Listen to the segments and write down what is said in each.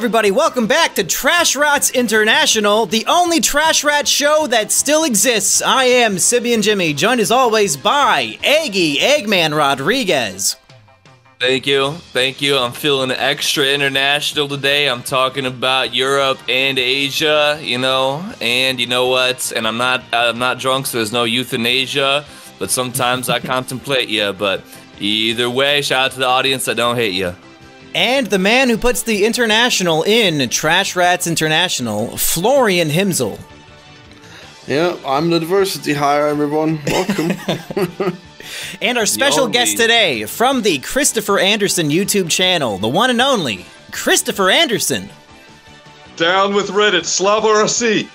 everybody, welcome back to Trash Rats International, the only Trash Rat show that still exists. I am SIMIAN Jimmy, joined as always by Eggman Rodriguez. Thank you. I'm feeling extra international today. I'm talking about Europe and Asia, and you know what? And I'm not drunk, so there's no euthanasia, but sometimes I contemplate you. But either way, shout out to the audience. I don't hate you. And the man who puts the international in Trash Rats International, Florian Himsel. Yeah, I'm the diversity hire, everyone. Welcome. And our special guest today, from the Christopher Anderson YouTube channel, the one and only, Christopher Anderson. Down with Reddit, Slava Rasi.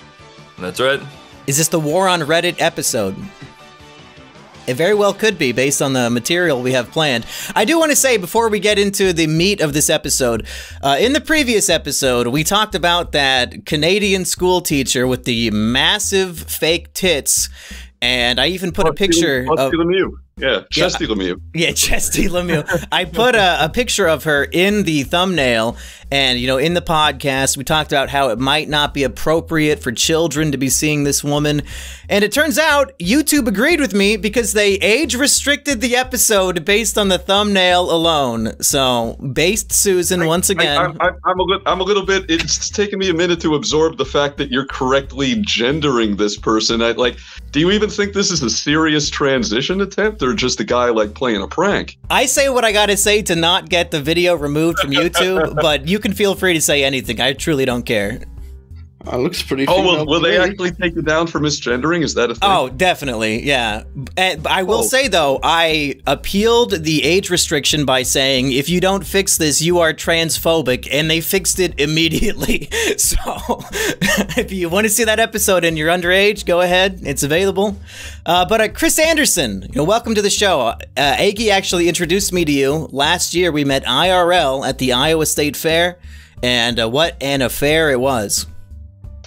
That's right. Is this the War on Reddit episode? It very well could be, based on the material we have planned. I do want to say, before we get into the meat of this episode, in the previous episode, we talked about that Canadian school teacher with the massive fake tits, and I even put a picture of... Yeah, Chesty Lemieux. Yeah, Chesty Lemieux. I put a picture of her in the thumbnail, and, in the podcast, we talked about how it might not be appropriate for children to be seeing this woman, and it turns out YouTube agreed with me because they age-restricted the episode based on the thumbnail alone. So, based Susan once again. I'm a little bit, it's taken me a minute to absorb the fact that you're correctly gendering this person. Do you even think this is a serious transition attempt, or just a guy playing a prank? I say what I gotta say to not get the video removed from YouTube, but you can feel free to say anything. I truly don't care. Looks pretty. Oh, will they actually take you down for misgendering? Is that a thing? Oh, definitely, yeah. And I will say, though, I appealed the age restriction by saying, if you don't fix this, you are transphobic, and they fixed it immediately. So, if you want to see that episode and you're underage, go ahead. It's available. But Chris Anderson, welcome to the show. Aggie actually introduced me to you. Last year, we met IRL at the Iowa State Fair, and what an affair it was.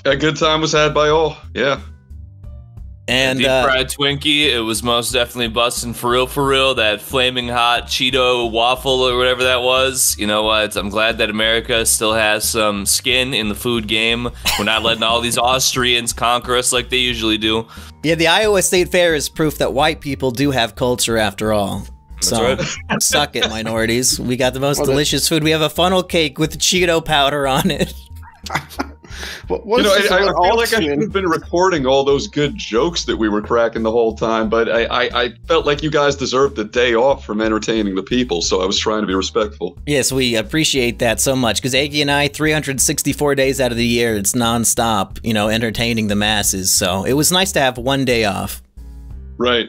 A good time was had by all, yeah. And deep fried Twinkie, it was most definitely busting for real. That flaming hot Cheeto waffle or whatever that was. You know what? I'm glad that America still has some skin in the food game. We're not letting all these Austrians conquer us like they usually do. Yeah, the Iowa State Fair is proof that white people do have culture after all. So, right. Suck it, minorities. We got the most delicious food. We have a funnel cake with Cheeto powder on it. I feel like I should have been recording all those good jokes that we were cracking the whole time, but I felt like you guys deserved a day off from entertaining the people, so I was trying to be respectful. Yes, we appreciate that so much, because Aggie and I, 364 days out of the year, it's nonstop, entertaining the masses, so it was nice to have one day off. Right.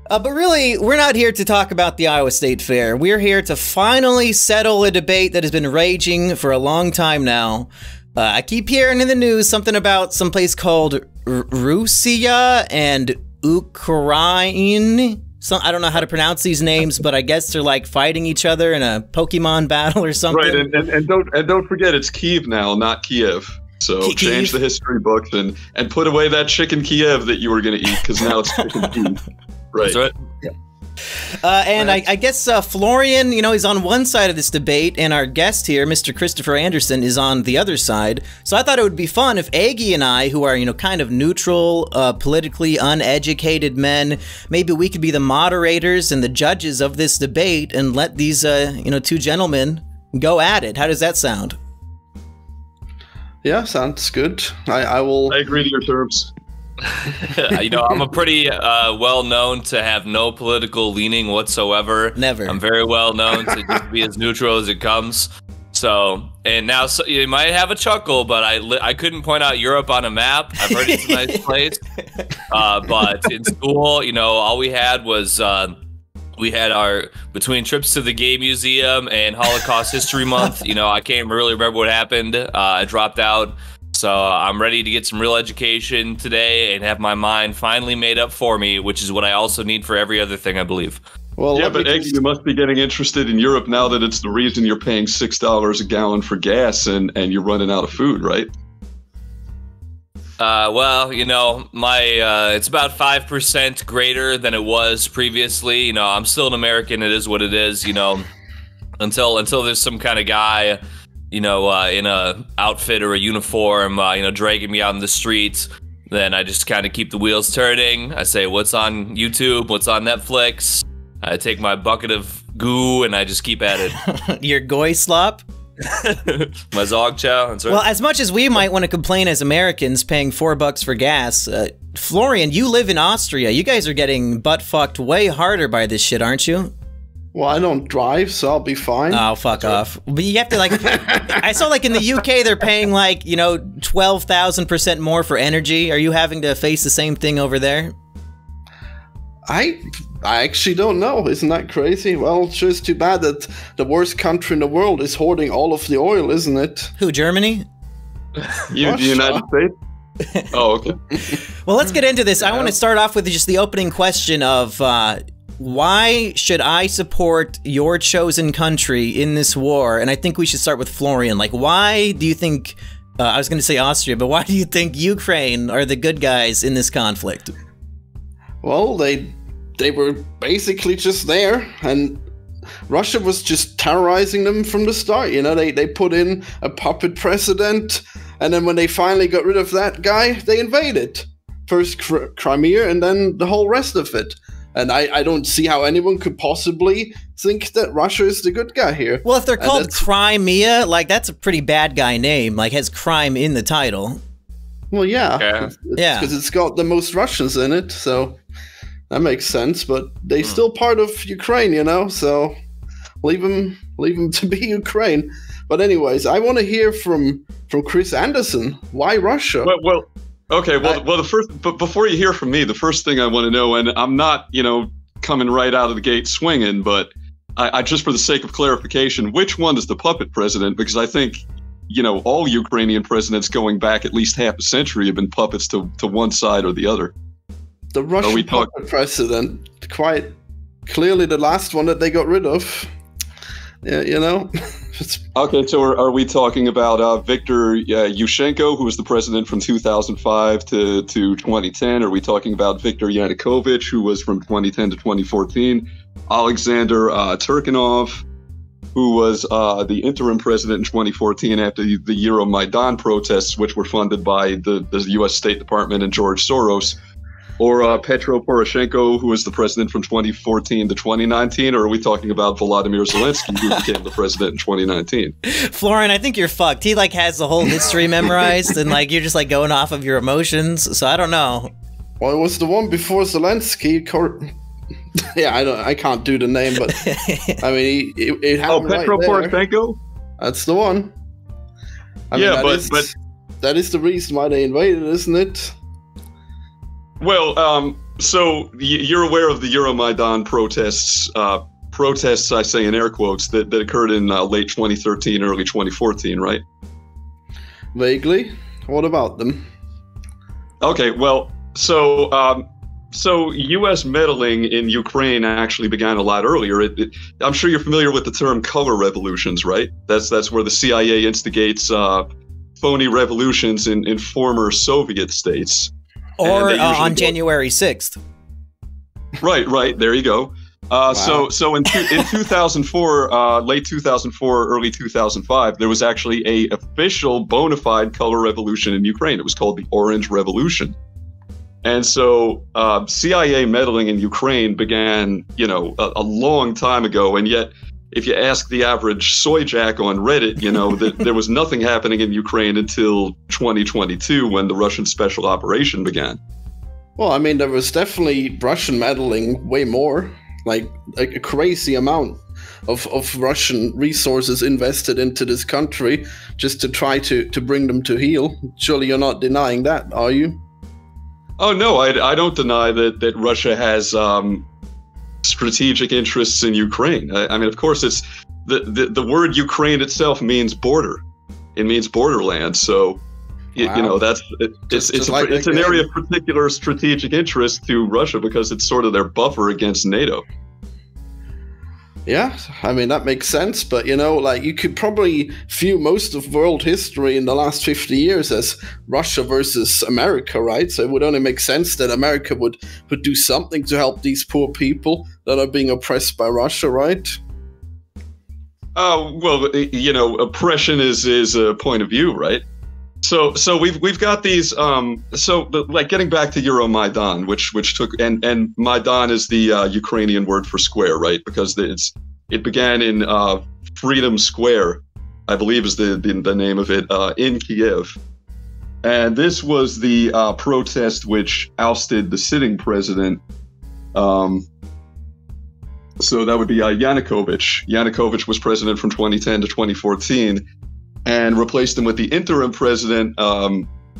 But really, we're not here to talk about the Iowa State Fair. We're here to finally settle a debate that has been raging for a long time now. I keep hearing in the news something about some place called Russia and Ukraine. I don't know how to pronounce these names, but I guess they're fighting each other in a Pokemon battle or something. Right, and don't forget, it's Kyiv now, not Kiev. So change the history books and put away that chicken Kiev that you were going to eat, because now it's chicken Kyiv. Right. That's right. Yeah. And I guess Florian, he's on one side of this debate, and our guest here, Mr. Christopher Anderson, is on the other side. So I thought it would be fun if Aggie and I, who are, kind of neutral, politically uneducated men, maybe we could be the moderators and the judges of this debate and let these, two gentlemen go at it. How does that sound? Yeah, sounds good. I agree to your terms. I'm a pretty well known to have no political leaning whatsoever. Never. I'm very well known to just be as neutral as it comes. So, and now you might have a chuckle, but I couldn't point out Europe on a map. I've heard it's a nice place. But in school, all we had was we had our between trips to the Gay Museum and Holocaust History Month. I can't really remember what happened. I dropped out. So I'm ready to get some real education today and have my mind finally made up for me, which is what I also need for every other thing, I believe. Well, yeah, but Eggy, you must be getting interested in Europe now that it's the reason you're paying $6 a gallon for gas and you're running out of food, right? Well, it's about 5% greater than it was previously. I'm still an American. It is what it is. Until there's some kind of guy in a outfit or a uniform, dragging me out in the streets. Then I just kind of keep the wheels turning. I say, what's on YouTube? What's on Netflix? I take my bucket of goo and I just keep at it. Your goy slop? My Zog Chow. That's right. Well, as much as we might want to complain as Americans paying $4 for gas, Florian, you live in Austria. You guys are getting butt-fucked way harder by this shit, aren't you? Well, I don't drive, so I'll be fine. Oh, fuck off. But you have to, like... I saw, like, in the UK, they're paying, like, 12,000% more for energy. Are you having to face the same thing over there? I actually don't know. Isn't that crazy? Well, it's just too bad that the worst country in the world is hoarding all of the oil, isn't it? Who, Germany? The United States? Oh, okay. Well, let's get into this. I want to start off with just the opening question of... why should I support your chosen country in this war? And I think we should start with Florian. Like, why do you think, I was going to say Austria, but why do you think Ukraine are the good guys in this conflict? Well, they were basically just there, and Russia was just terrorizing them from the start. They put in a puppet president, and then when they finally got rid of that guy, they invaded. First Crimea, and then the whole rest of it. And I don't see how anyone could possibly think that Russia is the good guy here. Well, if they're called Crimea, like, that's a pretty bad guy name. Like, has crime in the title. Well, yeah. Because it's got the most Russians in it, so that makes sense. But they're still part of Ukraine, so leave them to be Ukraine. But anyways, I want to hear from Chris Anderson. Why Russia? Well. Okay, well, but before you hear from me, the first thing I want to know, and I'm not, coming right out of the gate swinging, but I just for the sake of clarification, which one is the puppet president? Because I think, all Ukrainian presidents going back at least half a century have been puppets to one side or the other. The Russian puppet president, quite clearly the last one that they got rid of. Yeah, Okay, so are we talking about Viktor Yushchenko, who was the president from 2005 to 2010? Are we talking about Viktor Yanukovych, who was from 2010 to 2014? Alexander Turchinov, who was the interim president in 2014 after the Euromaidan protests, which were funded by the U.S. State Department and George Soros? Or Petro Poroshenko, who was the president from 2014 to 2019? Or are we talking about Volodymyr Zelensky, who became the president in 2019? Florian, I think you're fucked. He, like, has the whole history memorized, and, like, you're just, like, going off of your emotions, so I don't know. Well, it was the one before Zelensky. Yeah, I can't do the name, but, I mean, it happened Petro right Poroshenko? That's the one. But that is the reason why they invaded, isn't it? Well, so you're aware of the Euromaidan protests, I say in air quotes, that occurred in late 2013, early 2014, right? Vaguely. What about them? Okay, well, so U.S. meddling in Ukraine actually began a lot earlier. I'm sure you're familiar with the term color revolutions, right? That's where the CIA instigates phony revolutions in former Soviet states. Or on January 6th. Right. There you go. Wow. So in 2004, late 2004, early 2005, there was actually a official bona fide color revolution in Ukraine. It was called the Orange Revolution. And so CIA meddling in Ukraine began, a long time ago. And yet, if you ask the average soy jack on Reddit, that there was nothing happening in Ukraine until 2022 when the Russian special operation began. Well, I mean, there was definitely Russian meddling way more, like a crazy amount of Russian resources invested into this country just to try to bring them to heel. Surely you're not denying that, are you? Oh, no, I don't deny that Russia has strategic interests in Ukraine. I mean, of course, it's the word Ukraine itself means border. It means borderland. So, wow. It's an area of particular strategic interest to Russia because it's sort of their buffer against NATO. Yeah, I mean, that makes sense. But, you could probably view most of world history in the last 50 years as Russia versus America, right? So it would only make sense that America would do something to help these poor people that are being oppressed by Russia, right? Well, you know, oppression is a point of view, right? So we've got these. Like getting back to Euromaidan, which took and Maidan is the Ukrainian word for square, right? Because it began in Freedom Square, I believe is the name of it, in Kiev. And this was the protest which ousted the sitting president. So that would be Yanukovych. Yanukovych was president from 2010 to 2014, and replaced him with the interim president,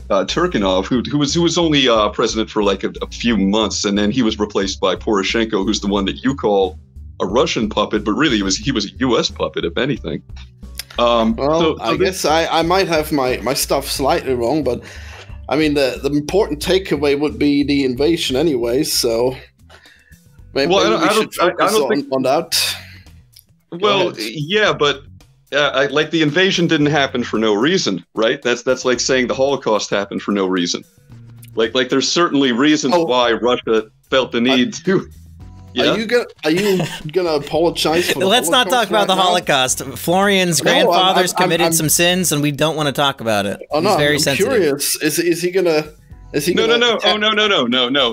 Turkinov, who was only president for like a few months, and then he was replaced by Poroshenko, who's the one that you call a Russian puppet, but really he was a U.S. puppet, if anything. I guess I might have my stuff slightly wrong, but I mean the important takeaway would be the invasion anyway. So maybe we should focus on that. Well, yeah, but like the invasion didn't happen for no reason, right? That's like saying the Holocaust happened for no reason. Like there's certainly reasons why Russia felt the need to. Yeah. Are you gonna apologize for the Let's not talk about the Holocaust. Florian's grandfather's committed some sins, and we don't want to talk about it. Oh no, He's very I'm sensitive. Curious. Is he gonna? No. Oh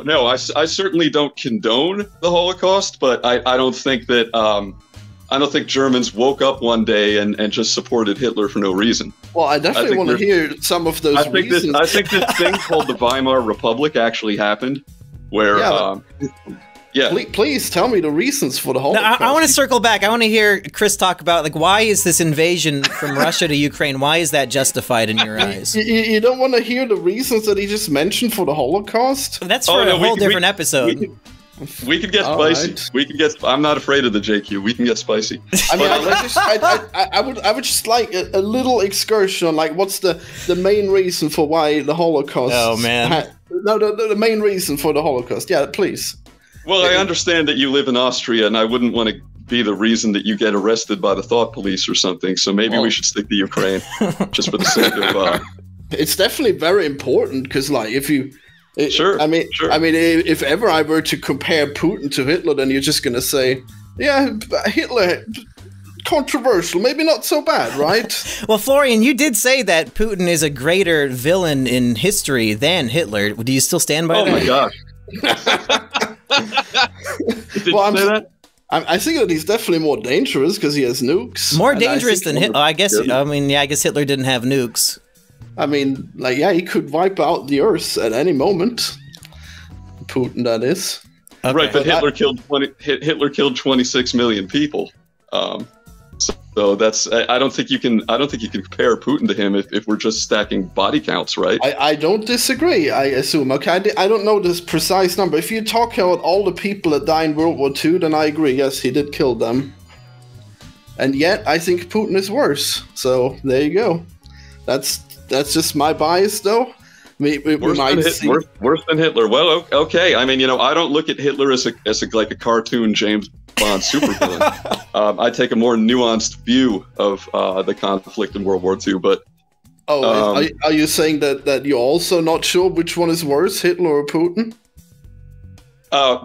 no. I certainly don't condone the Holocaust, but I don't think that I don't think Germans woke up one day and just supported Hitler for no reason. Well, I definitely want to hear some of those reasons. I think this thing called the Weimar Republic actually happened, where. Yeah. Please tell me the reasons for the Holocaust. I want to circle back. I want to hear Chris talk about, like, why is this invasion from Russia to Ukraine? Why is that justified in your eyes? You don't want to hear the reasons that he just mentioned for the Holocaust? That's for a whole different episode. We could get spicy. Right. We can get. I'm not afraid of the JQ. We can get spicy. I mean, I would just like a little excursion on, like, what's the main reason for why the Holocaust? Oh man, the main reason for the Holocaust. Yeah, please. Well, I understand that you live in Austria, and I wouldn't want to be the reason that you get arrested by the thought police or something. So maybe we should stick to Ukraine, just for the sake of. It's definitely very important because, like, if you. Sure. I mean, if ever I were to compare Putin to Hitler, then you're just gonna say, yeah, Hitler, controversial, maybe not so bad, right? Well, Florian, you did say that Putin is a greater villain in history than Hitler. Do you still stand by that? Oh my gosh. Did you say that? I think that he's definitely more dangerous because he has nukes. More dangerous than Hitler. I guess. I mean, yeah, I guess Hitler didn't have nukes. I mean, like, yeah, he could wipe out the Earth at any moment. Putin, that is. Okay. Right, but Hitler killed 26 million people. So that's. I don't think you can compare Putin to him if we're just stacking body counts, right? I don't disagree. I assume. Okay, I don't know this precise number. If you talk about all the people that died in World War II, then I agree. Yes, he did kill them. And yet, I think Putin is worse. So there you go. That's just my bias, though. Worse than Hitler. Well, okay. I mean, I don't look at Hitler as like a cartoon James Bond supervillain. I take a more nuanced view of the conflict in World War II. But are you saying that you're also not sure which one is worse, Hitler or Putin?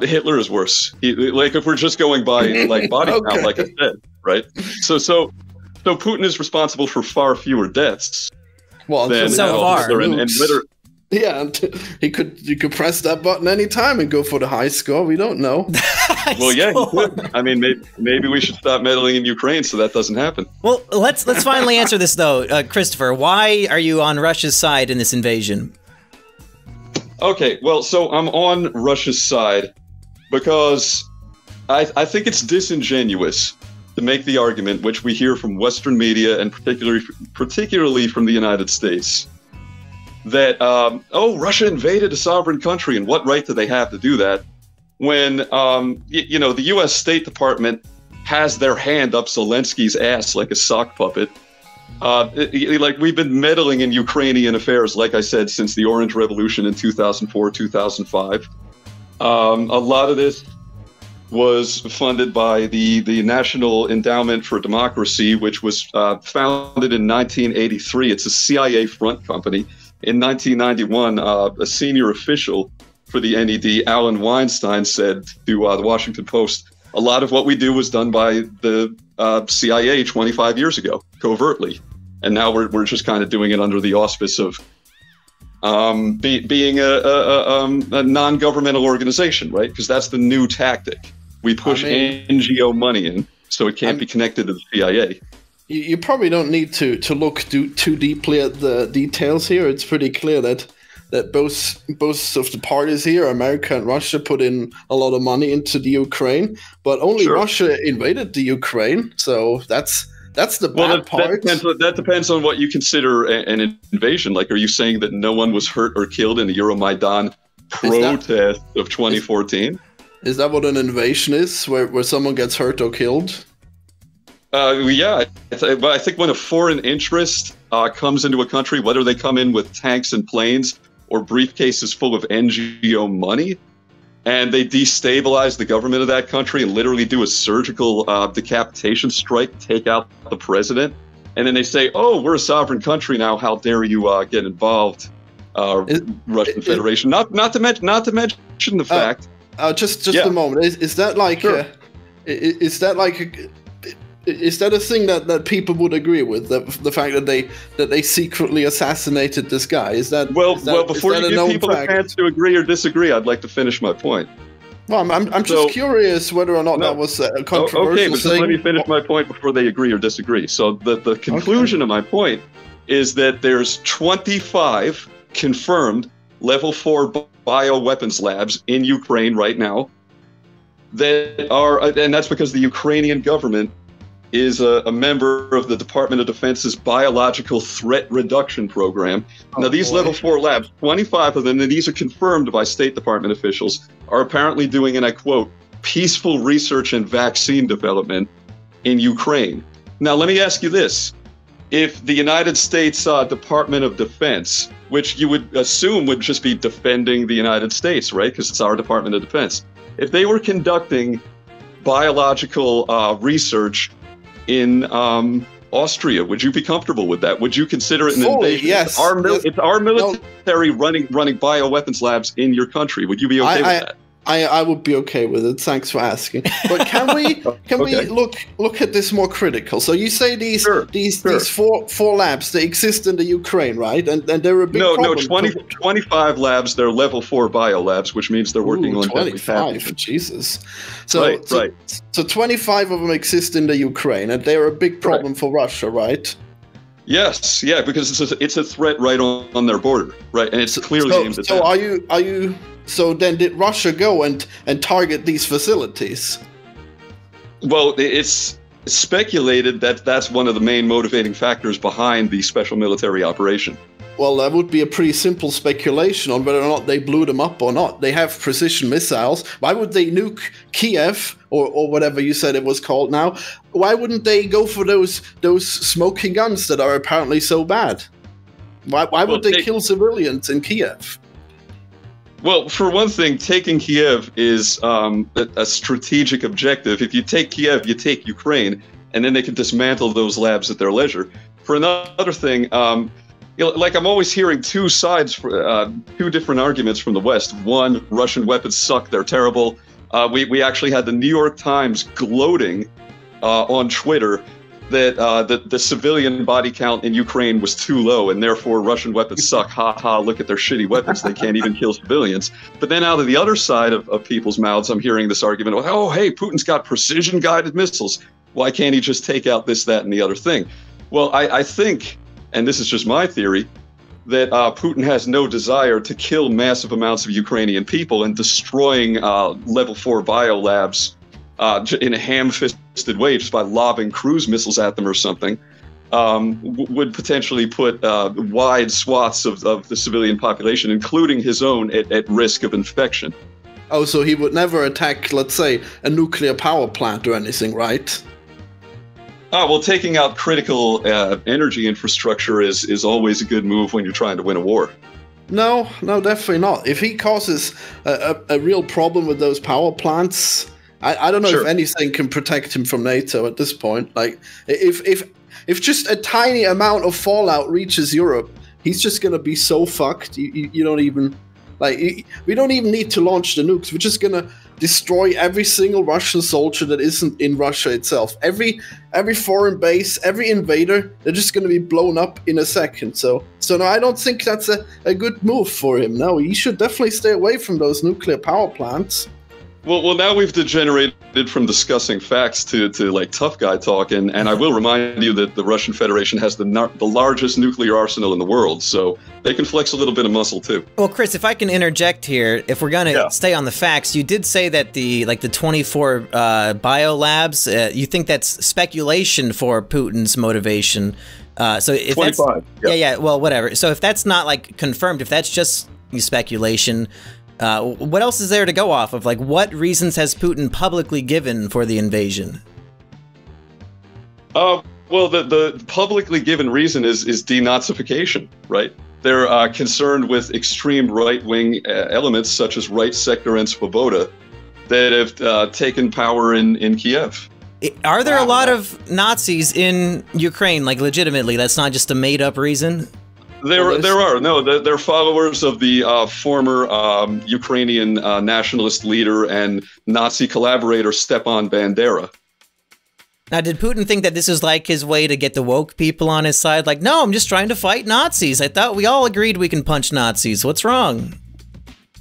Hitler is worse. Like, if we're just going by like body count, like I said, right? So Putin is responsible for far fewer deaths. Well, so far, yeah, you could press that button anytime and go for the high score. We don't know. Well, yeah, he could. I mean, maybe we should stop meddling in Ukraine so that doesn't happen. Well, let's finally answer this though, Christopher. Why are you on Russia's side in this invasion? Okay, well, so I'm on Russia's side because I think it's disingenuous to make the argument, which we hear from Western media and particularly from the United States, that, Russia invaded a sovereign country, and what right do they have to do that? When, the U.S. State Department has their hand up Zelensky's ass like a sock puppet. Like, we've been meddling in Ukrainian affairs, like I said, since the Orange Revolution in 2004, 2005. A lot of this was funded by the National Endowment for Democracy, which was founded in 1983. It's a CIA front company. In 1991, a senior official for the NED, Alan Weinstein, said to the Washington Post, "A lot of what we do was done by the CIA 25 years ago, covertly. And now we're just kind of doing it under the auspice of being a non-governmental organization, right? Because that's the new tactic. We push NGO money in, so it can't be connected to the CIA. You probably don't need to look too deeply at the details here. It's pretty clear that both of the parties here, America and Russia, put in a lot of money into the Ukraine, but only Russia invaded the Ukraine, so that's the bad part. That depends on what you consider an invasion. Like, are you saying that no one was hurt or killed in the Euromaidan protest of 2014? Is that what an invasion is, where someone gets hurt or killed? Yeah, but I think when a foreign interest comes into a country, whether they come in with tanks and planes or briefcases full of NGO money, and they destabilize the government of that country and literally do a surgical decapitation strike, take out the president, and then they say, "Oh, we're a sovereign country now. How dare you get involved, Russian Federation?" Not to mention the fact. Just a moment. Is that like? Is that a thing that people would agree with? The fact that they secretly assassinated this guy? Is that before you give people a chance to agree or disagree, I'd like to finish my point. Well, I'm just curious whether or not that was a controversial okay, but thing. Let me finish my point before they agree or disagree. So the conclusion of my point is that there's 25 confirmed level 4 bioweapons labs in Ukraine right now that are, and that's because the Ukrainian government is a member of the Department of Defense's Biological Threat Reduction Program. Now, these level 4 labs, 25 of them, and these are confirmed by State Department officials, are apparently doing, and I quote, peaceful research and vaccine development in Ukraine. Now, let me ask you this. If the United States Department of Defense, which you would assume would just be defending the United States, right, because it's our Department of Defense, if they were conducting biological research in Austria, would you be comfortable with that? Would you consider it an invasion? Yes. It's our military running bioweapons labs in your country. Would you be okay with that? I would be okay with it. Thanks for asking. But can we we look at this more critical? So you say these four labs, they exist in the Ukraine, right? And they're a big problem. No, 25 labs. They're level 4 bio labs, which means they're working on 25. Jesus. So 25 of them exist in the Ukraine, and they're a big problem for Russia, right? Yes, yeah, because it's a threat right on their border, right? And it's clearly aimed at them. So are you? So then did Russia go and target these facilities? Well, it's speculated that that's one of the main motivating factors behind the special military operation. Well, that would be a pretty simple speculation on whether or not they blew them up or not. They have precision missiles. Why would they nuke Kiev or whatever you said it was called now? Why wouldn't they go for those smoking guns that are apparently so bad? Why would they kill civilians in Kiev? Well, for one thing, taking Kiev is a strategic objective. If you take Kiev, you take Ukraine, and then they can dismantle those labs at their leisure. For another thing, like I'm always hearing two sides, two different arguments from the West. One, Russian weapons suck, they're terrible. We actually had the New York Times gloating on Twitter that the civilian body count in Ukraine was too low, and therefore Russian weapons suck. Ha ha, look at their shitty weapons. They can't even kill civilians. But then out of the other side of people's mouths, I'm hearing this argument, oh, hey, Putin's got precision-guided missiles. Why can't he just take out this, that, and the other thing? Well, I think, and this is just my theory, that Putin has no desire to kill massive amounts of Ukrainian people, and destroying level 4 biolabs in a ham-fisted way, just by lobbing cruise missiles at them or something, would potentially put wide swaths of the civilian population, including his own, at risk of infection. Oh, so he would never attack, let's say, a nuclear power plant or anything, right? Oh, well, taking out critical energy infrastructure is always a good move when you're trying to win a war. No, definitely not. If he causes a real problem with those power plants, I don't know if anything can protect him from NATO at this point. Like, if just a tiny amount of fallout reaches Europe, he's just gonna be so fucked. You don't even we don't even need to launch the nukes. We're just gonna destroy every single Russian soldier that isn't in Russia itself. Every foreign base, every invader, they're just going to be blown up in a second. So no, I don't think that's a good move for him. No, he should definitely stay away from those nuclear power plants. Well, now we've degenerated from discussing facts to like tough guy talk, and I will remind you that the Russian Federation has the largest nuclear arsenal in the world, so they can flex a little bit of muscle too. Well, Chris, if I can interject here, if we're gonna stay on the facts, you did say that the 24 biolabs, you think that's speculation for Putin's motivation. So if 25, that's yeah, well, whatever. So if that's not like confirmed, if that's just speculation. What else is there to go off of? Like, what reasons has Putin publicly given for the invasion? Well, the publicly given reason is denazification, right? They're concerned with extreme right-wing elements such as Right Sector and Svoboda that have taken power in Kiev. Are there a lot of Nazis in Ukraine, like legitimately? That's not just a made-up reason? There are. No, they're followers of the former Ukrainian nationalist leader and Nazi collaborator Stepan Bandera. Now, did Putin think that this is like his way to get the woke people on his side? Like, no, I'm just trying to fight Nazis. I thought we all agreed we can punch Nazis. What's wrong?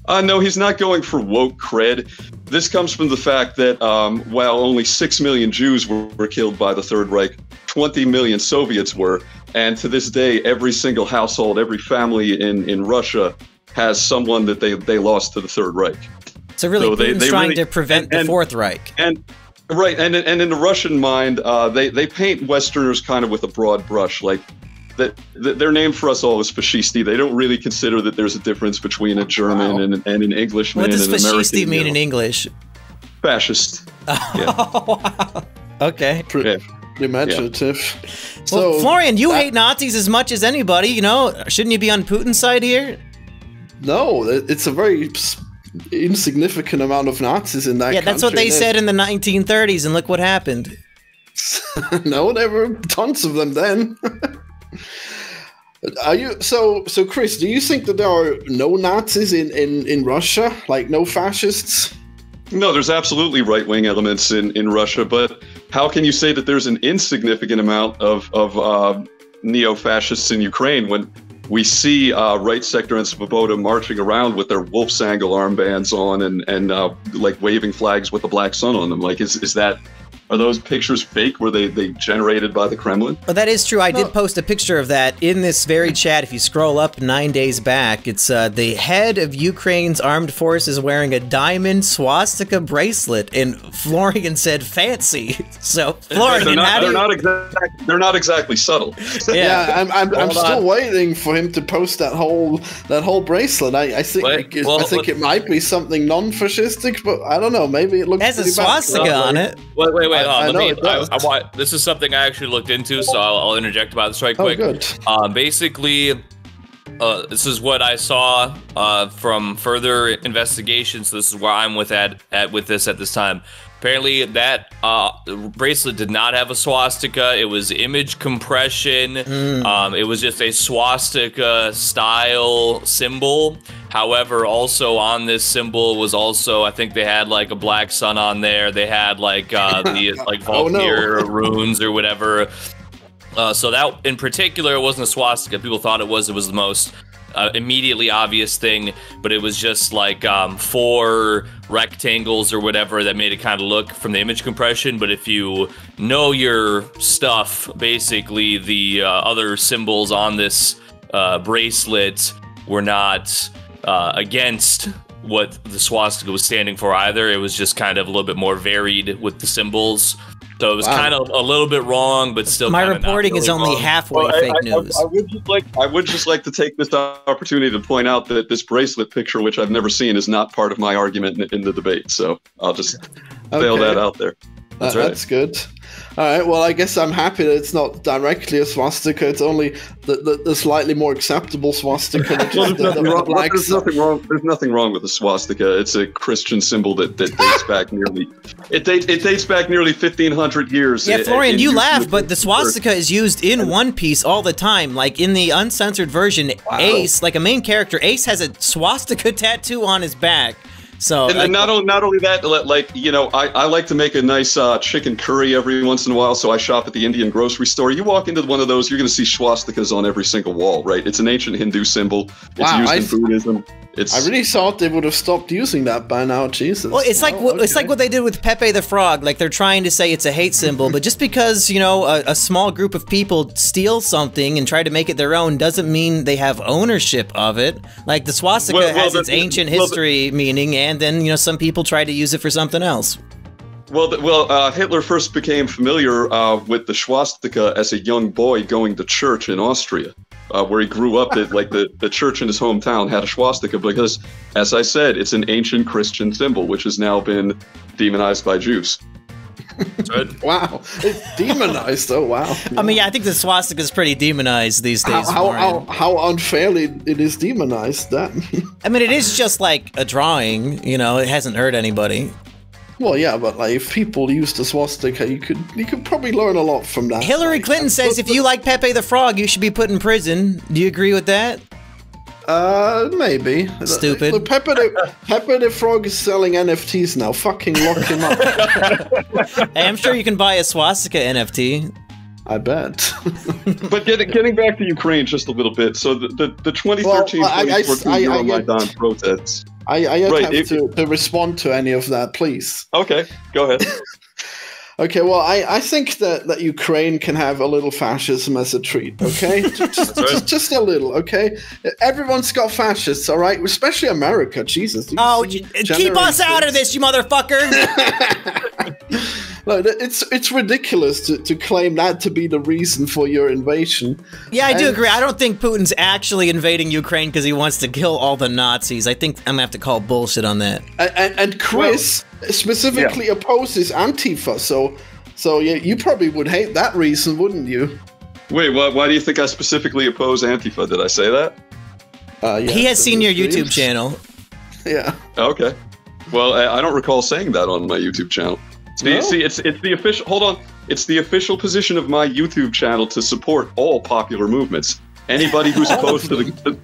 No, he's not going for woke cred. This comes from the fact that while only 6 million Jews were killed by the Third Reich, 20 million Soviets were. And to this day, every single household, every family in Russia has someone that they lost to the Third Reich. So really, Putin's trying to prevent the Fourth Reich. Right, and in the Russian mind, they paint Westerners kind of with a broad brush. Like, their name for us all is fascisti. They don't really consider that there's a difference between a German and an Englishman and an American. What does fascisti mean in English? Fascist. Wow. Okay. Imaginative. Yeah. So, well, Florian, you hate Nazis as much as anybody, you know? Shouldn't you be on Putin's side here? No, it's a very insignificant amount of Nazis in that country. Yeah, that's what they said in the 1930s, and look what happened. No, there were tons of them then. Are you so Chris, do you think that there are no Nazis in Russia? Like no fascists? No, there's absolutely right-wing elements in Russia, but how can you say that there's an insignificant amount of neo-fascists in Ukraine when we see Right Sector and Svoboda marching around with their wolf's angle armbands on and like waving flags with the black sun on them? Like, are those pictures fake? Were they generated by the Kremlin? Well, that is true. I did post a picture of that in this very chat. If you scroll up 9 days back, it's the head of Ukraine's armed forces wearing a diamond swastika bracelet, and Florian said fancy. So, Florian, they're not exactly subtle. Yeah, I'm still waiting for him to post that whole bracelet. I think it might be something non-fascistic, but I don't know. Maybe it looks. It has a swastika on it. Wait. This is something I actually looked into, so I'll interject about this right quick. Good. Basically, this is what I saw from further investigation. So this is where I'm with this at this time. Apparently, that bracelet did not have a swastika. It was image compression. It was just a swastika style symbol. However, also on this symbol was also, I think they had like a black sun on there. They had like the like Valkyr runes or whatever. So that in particular wasn't a swastika. People thought it was the most immediately obvious thing, but it was just like 4 rectangles or whatever that made it kind of look from the image compression. But if you know your stuff, basically the other symbols on this bracelet were not against what the swastika was standing for either. It was just kind of a little bit more varied with the symbols. So it was kind of a little bit wrong, but still. My reporting is only halfway fake news. I would just like to take this opportunity to point out that this bracelet picture, which I've never seen, is not part of my argument in the debate. So I'll just bail that out there. That's good. All right. Well, I guess I'm happy that it's not directly a swastika. It's only the slightly more acceptable swastika. There's nothing wrong with the swastika. It's a Christian symbol that dates back nearly. It dates back nearly 1,500 years. Yeah, Florian, you laugh, but the swastika is used in One Piece all the time. Like in the uncensored version, Ace, like a main character, Ace has a swastika tattoo on his back. So, and not only that, like, you know, I like to make a nice chicken curry every once in a while, so I shop at the Indian grocery store. You walk into one of those, you're going to see swastikas on every single wall, right? It's an ancient Hindu symbol. It's used in Buddhism. I really thought they would have stopped using that by now. Jesus. Well, it's like it's like what they did with Pepe the Frog. Like, they're trying to say it's a hate symbol, but just because, you know, a small group of people steal something and try to make it their own doesn't mean they have ownership of it. Like, the swastika has its ancient history meaning, and then, you know, some people try to use it for something else. Well, Hitler first became familiar with the swastika as a young boy going to church in Austria, where he grew up. Like the church in his hometown had a swastika because, as I said, it's an ancient Christian symbol, which has now been demonized by Jews. Wow, it's demonized. Oh, wow. I mean, yeah, I think the swastika is pretty demonized these days. How unfairly it is demonized. That. I mean, it is just like a drawing. You know, it hasn't hurt anybody. Well, yeah, but like, if people use the swastika, you could probably learn a lot from that. Hillary Clinton says if you like Pepe the Frog, you should be put in prison. Do you agree with that? Maybe. Stupid. Look, Pepe the Frog is selling NFTs now. Fucking lock him up. Hey, I'm sure you can buy a swastika NFT. I bet. But getting back to Ukraine just a little bit. So the 2013-2014 Euromaidan protests. I have to respond to any of that, please. Okay, go ahead. Okay, well, I think that Ukraine can have a little fascism as a treat, okay? just a little, okay? Everyone's got fascists, all right? Especially America, Jesus. Keep us out of this, you motherfucker! Look, it's ridiculous to claim that to be the reason for your invasion. Yeah, I do agree. I don't think Putin's actually invading Ukraine because he wants to kill all the Nazis. I think I'm gonna have to call bullshit on that. And Chris specifically opposes Antifa, so yeah, you probably would hate that reason, wouldn't you? Wait, why do you think I specifically oppose Antifa? Did I say that? Yeah, he has seen your YouTube channel. Yeah. Okay. Well, I don't recall saying that on my YouTube channel. See, it's the official. Hold on, it's the official position of my YouTube channel to support all popular movements. Anybody who's opposed to the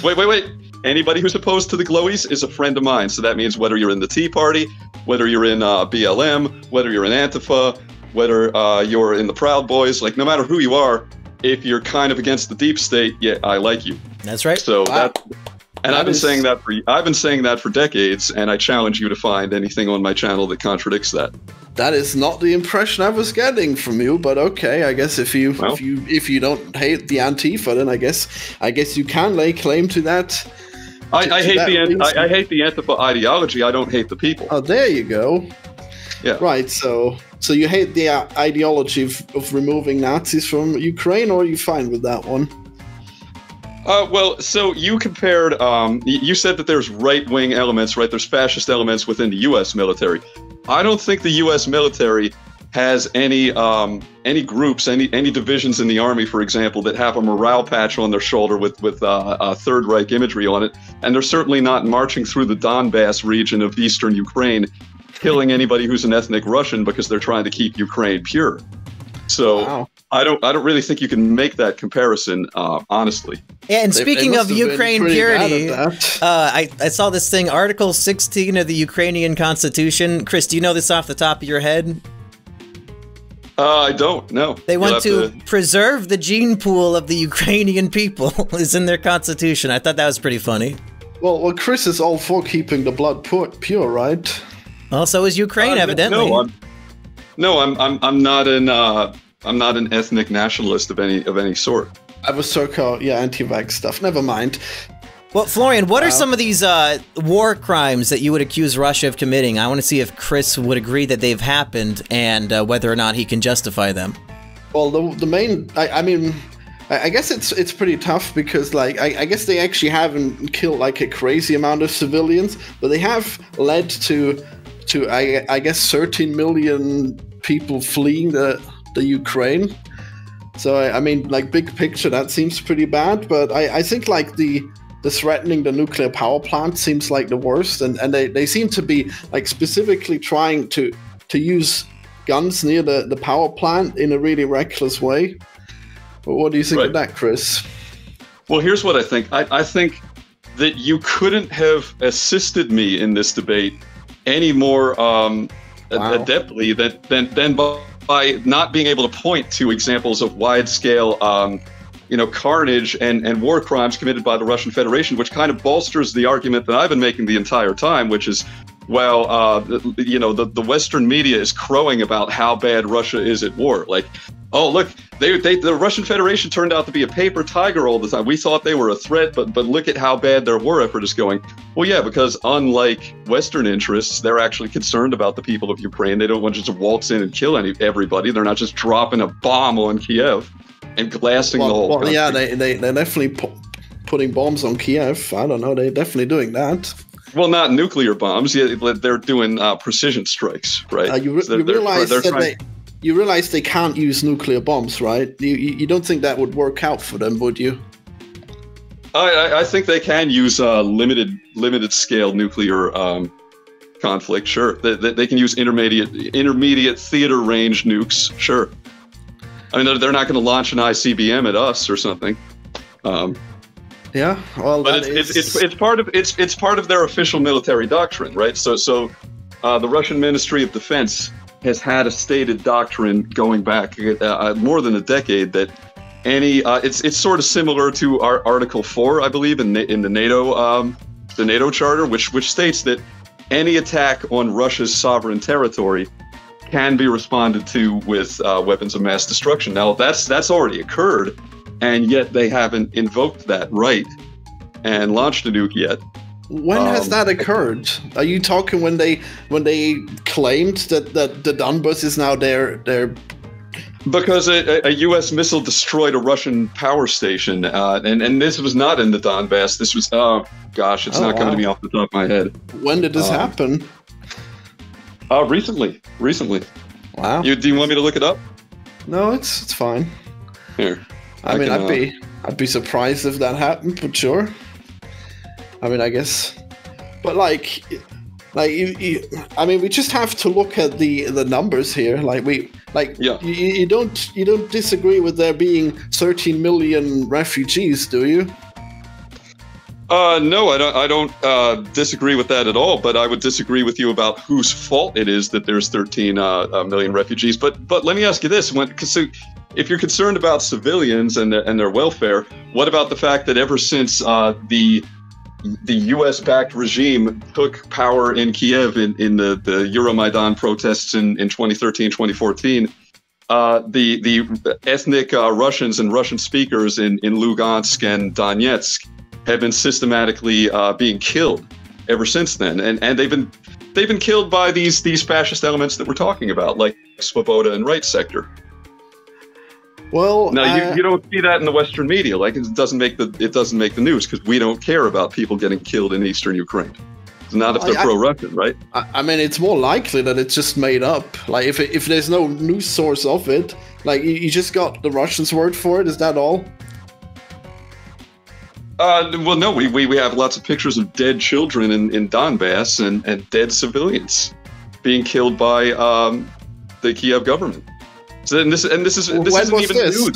wait. Anybody who's opposed to the Glowies is a friend of mine. So that means whether you're in the Tea Party, whether you're in BLM, whether you're in Antifa, whether you're in the Proud Boys, like no matter who you are, if you're kind of against the deep state, yeah, I like you. That's right. So I've been saying that for decades, and I challenge you to find anything on my channel that contradicts that. That is not the impression I was getting from you, but okay, I guess if you don't hate the Antifa, then I guess you can lay claim to that. I hate the Antifa ideology. I don't hate the people. Oh, there you go. Yeah. Right. So you hate the ideology of removing Nazis from Ukraine, or are you fine with that one? Well, so you compared, you said that there's right-wing elements, right? There's fascist elements within the U.S. military. I don't think the U.S. military has any groups, any divisions in the army, for example, that have a morale patch on their shoulder with Third Reich imagery on it. And they're certainly not marching through the Donbass region of eastern Ukraine, killing anybody who's an ethnic Russian because they're trying to keep Ukraine pure. So wow. I don't really think you can make that comparison, honestly. Yeah, and speaking of Ukraine purity, I saw this thing, Article 16 of the Ukrainian Constitution. Chris, do you know this off the top of your head? I don't know. They want to preserve the gene pool of the Ukrainian people is in their constitution. I thought that was pretty funny. Well, Chris is all for keeping the blood pure, right? Well, so is Ukraine, evidently. I'm not an ethnic nationalist of any sort. I was so-called, anti-vax stuff. Never mind. Well, Florian, what are some of these war crimes that you would accuse Russia of committing? I want to see if Chris would agree that they've happened and whether or not he can justify them. Well, the main, I guess it's pretty tough because, like, I guess they actually haven't killed like a crazy amount of civilians, but they have led to I guess 13 million people fleeing the Ukraine. So I mean, like, big picture, that seems pretty bad. But I think like the threatening the nuclear power plant seems like the worst, and they seem to be like specifically trying to use guns near the power plant in a really reckless way. But what do you think of that, Chris? Well, here's what I think. I think that you couldn't have assisted me in this debate any more adeptly than by not being able to point to examples of wide-scale, carnage and war crimes committed by the Russian Federation, which kind of bolsters the argument that I've been making the entire time, which is, well, the Western media is crowing about how bad Russia is at war. Like, oh, look, the Russian Federation turned out to be a paper tiger all the time. We thought they were a threat, but look at how bad their war effort is going. Well, yeah, because unlike Western interests, they're actually concerned about the people of Ukraine. They don't want to just waltz in and kill everybody. They're not just dropping a bomb on Kiev and blasting the whole country. Yeah, they're definitely putting bombs on Kiev. I don't know, they're definitely doing that. Well, not nuclear bombs. Yeah, they're doing precision strikes, right? You realize they can't use nuclear bombs, right? You don't think that would work out for them, would you? I think they can use limited scale nuclear conflict. Sure, they can use intermediate theater range nukes. Sure. I mean, they're not going to launch an ICBM at us or something. Yeah, well, but it's part of their official military doctrine, right? So the Russian Ministry of Defense has had a stated doctrine going back more than a decade that it's sort of similar to our Article 4, I believe, in the NATO Charter, which states that any attack on Russia's sovereign territory can be responded to with weapons of mass destruction. Now, that's already occurred. And yet they haven't invoked that right and launched a nuke yet. When has that occurred? Are you talking when they claimed that the Donbas is now their? Because a U.S. missile destroyed a Russian power station, and this was not in the Donbass. This was it's not coming to me off the top of my head. When did this happen? Recently. Wow. Do you want me to look it up? No, it's fine. Here. I'd be surprised if that happened, but sure. I mean, I guess, but we just have to look at the numbers here. You don't disagree with there being 13 million refugees, do you? No, I don't disagree with that at all. But I would disagree with you about whose fault it is that there's 13 million refugees. But let me ask you this: if you're concerned about civilians and their welfare, what about the fact that ever since the U.S.-backed regime took power in Kiev in the Euromaidan protests in 2013, 2014, the ethnic Russians and Russian speakers in Lugansk and Donetsk have been systematically being killed ever since then, and they've been killed by these fascist elements that we're talking about, like Svoboda and Right Sector. Well, now you don't see that in the Western media. Like it doesn't make the news because we don't care about people getting killed in eastern Ukraine. It's not if they're pro-Russian, right? I mean, it's more likely that it's just made up. Like if there's no news source of it, like you just got the Russians' word for it. Is that all? Well, no. We have lots of pictures of dead children in Donbass and dead civilians being killed by the Kiev government. So this isn't even new.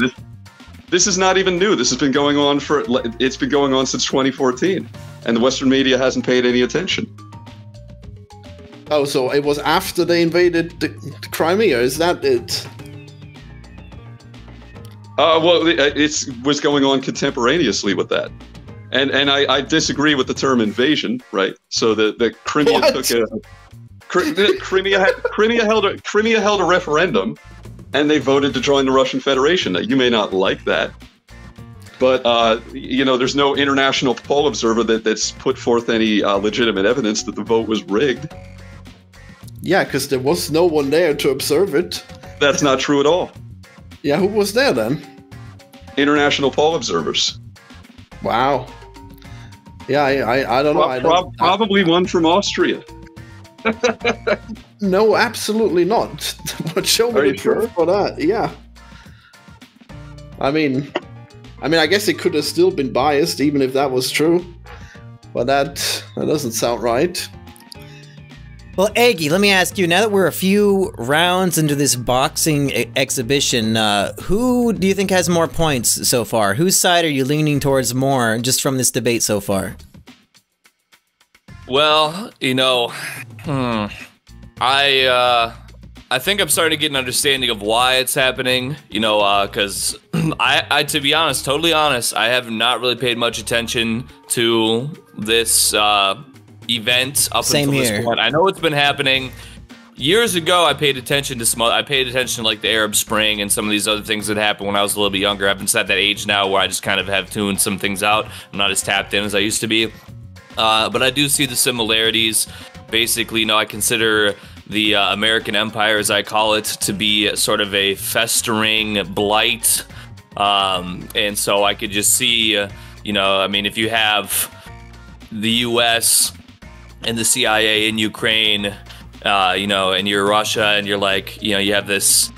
This is not even new. This has been going on since 2014, and the Western media hasn't paid any attention. Oh, so it was after they invaded the Crimea? Is that it? Well, it was going on contemporaneously with that, and I disagree with the term invasion. Right? So the Crimea Crimea held a referendum. And they voted to join the Russian Federation. Now, you may not like that, but there's no international poll observer that's put forth any legitimate evidence that the vote was rigged. Yeah, because there was no one there to observe it. That's not true at all. Yeah, who was there then? International poll observers. Wow. Yeah, I don't know. Probably one from Austria. No, absolutely not. But show me the proof for that. Yeah. I mean, I guess it could have still been biased, even if that was true. But that doesn't sound right. Well, Aggie, let me ask you, now that we're a few rounds into this boxing exhibition, who do you think has more points so far? Whose side are you leaning towards more, just from this debate so far? Well, I think I'm starting to get an understanding of why it's happening, because I, to be honest, totally honest, I have not really paid much attention to this event up until this point. I know it's been happening. Years ago, I paid attention to like the Arab Spring and some of these other things that happened when I was a little bit younger. I've been at that age now where I just kind of have tuned some things out. I'm not as tapped in as I used to be. But I do see the similarities. Basically, I consider the American Empire, as I call it, to be sort of a festering blight. And so I could just see, if you have the U.S. and the CIA in Ukraine, and you're Russia, and you're like, you have this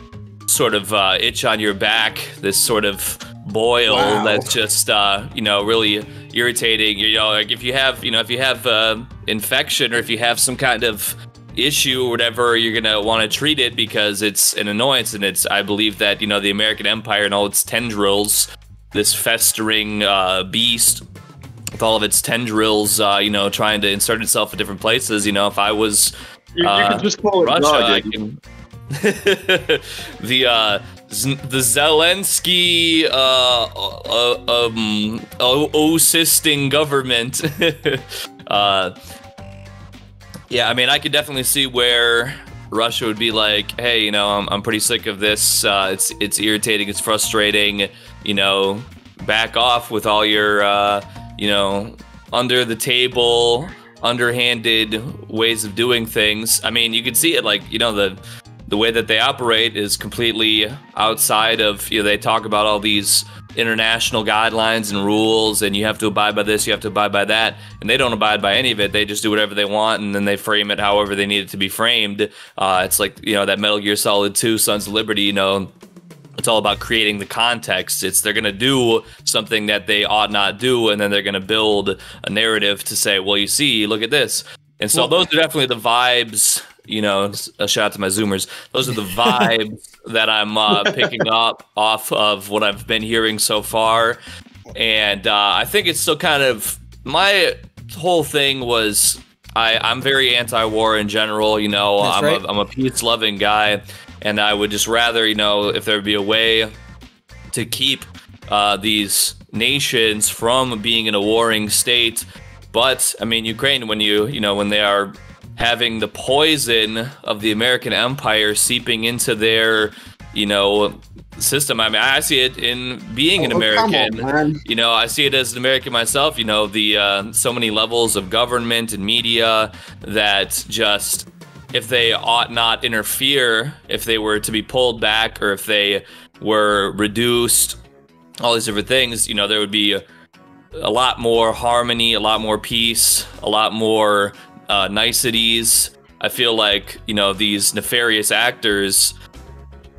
sort of itch on your back, this sort of boil that's just, really irritating. Like if you have infection, or if you have some kind of issue or whatever, you're gonna want to treat it because it's an annoyance, and I believe that the American Empire and all its tendrils, this festering beast with all of its tendrils, trying to insert itself in different places. If I was you can just call it Russia, I can. The Zelensky assisting government. Yeah, I could definitely see where Russia would be like, hey, I'm pretty sick of this. It's irritating. It's frustrating. Back off with all your, under the table, underhanded ways of doing things. You could see it like, the way that they operate is completely outside of, they talk about all these international guidelines and rules, and you have to abide by this, you have to abide by that, and they don't abide by any of it. They just do whatever they want, and then they frame it however they need it to be framed. It's like, that Metal Gear Solid 2, Sons of Liberty, it's all about creating the context. They're going to do something that they ought not do, and then they're going to build a narrative to say, well, you see, look at this. And so those are definitely the vibes, a shout out to my Zoomers. Those are the vibes that I'm picking up off of what I've been hearing so far. And I think it's still kind of, my whole thing was, I'm very anti-war in general, I'm a peace-loving guy. And I would just rather, if there would be a way to keep these nations from being in a warring state. But, Ukraine, when when they are having the poison of the American Empire seeping into their, system. I see it in being an American. On, I see it as an American myself. The so many levels of government and media that just, if they ought not interfere, if they were to be pulled back, or if they were reduced, all these different things, there would be a lot more harmony, a lot more peace, a lot more niceties. I feel like, these nefarious actors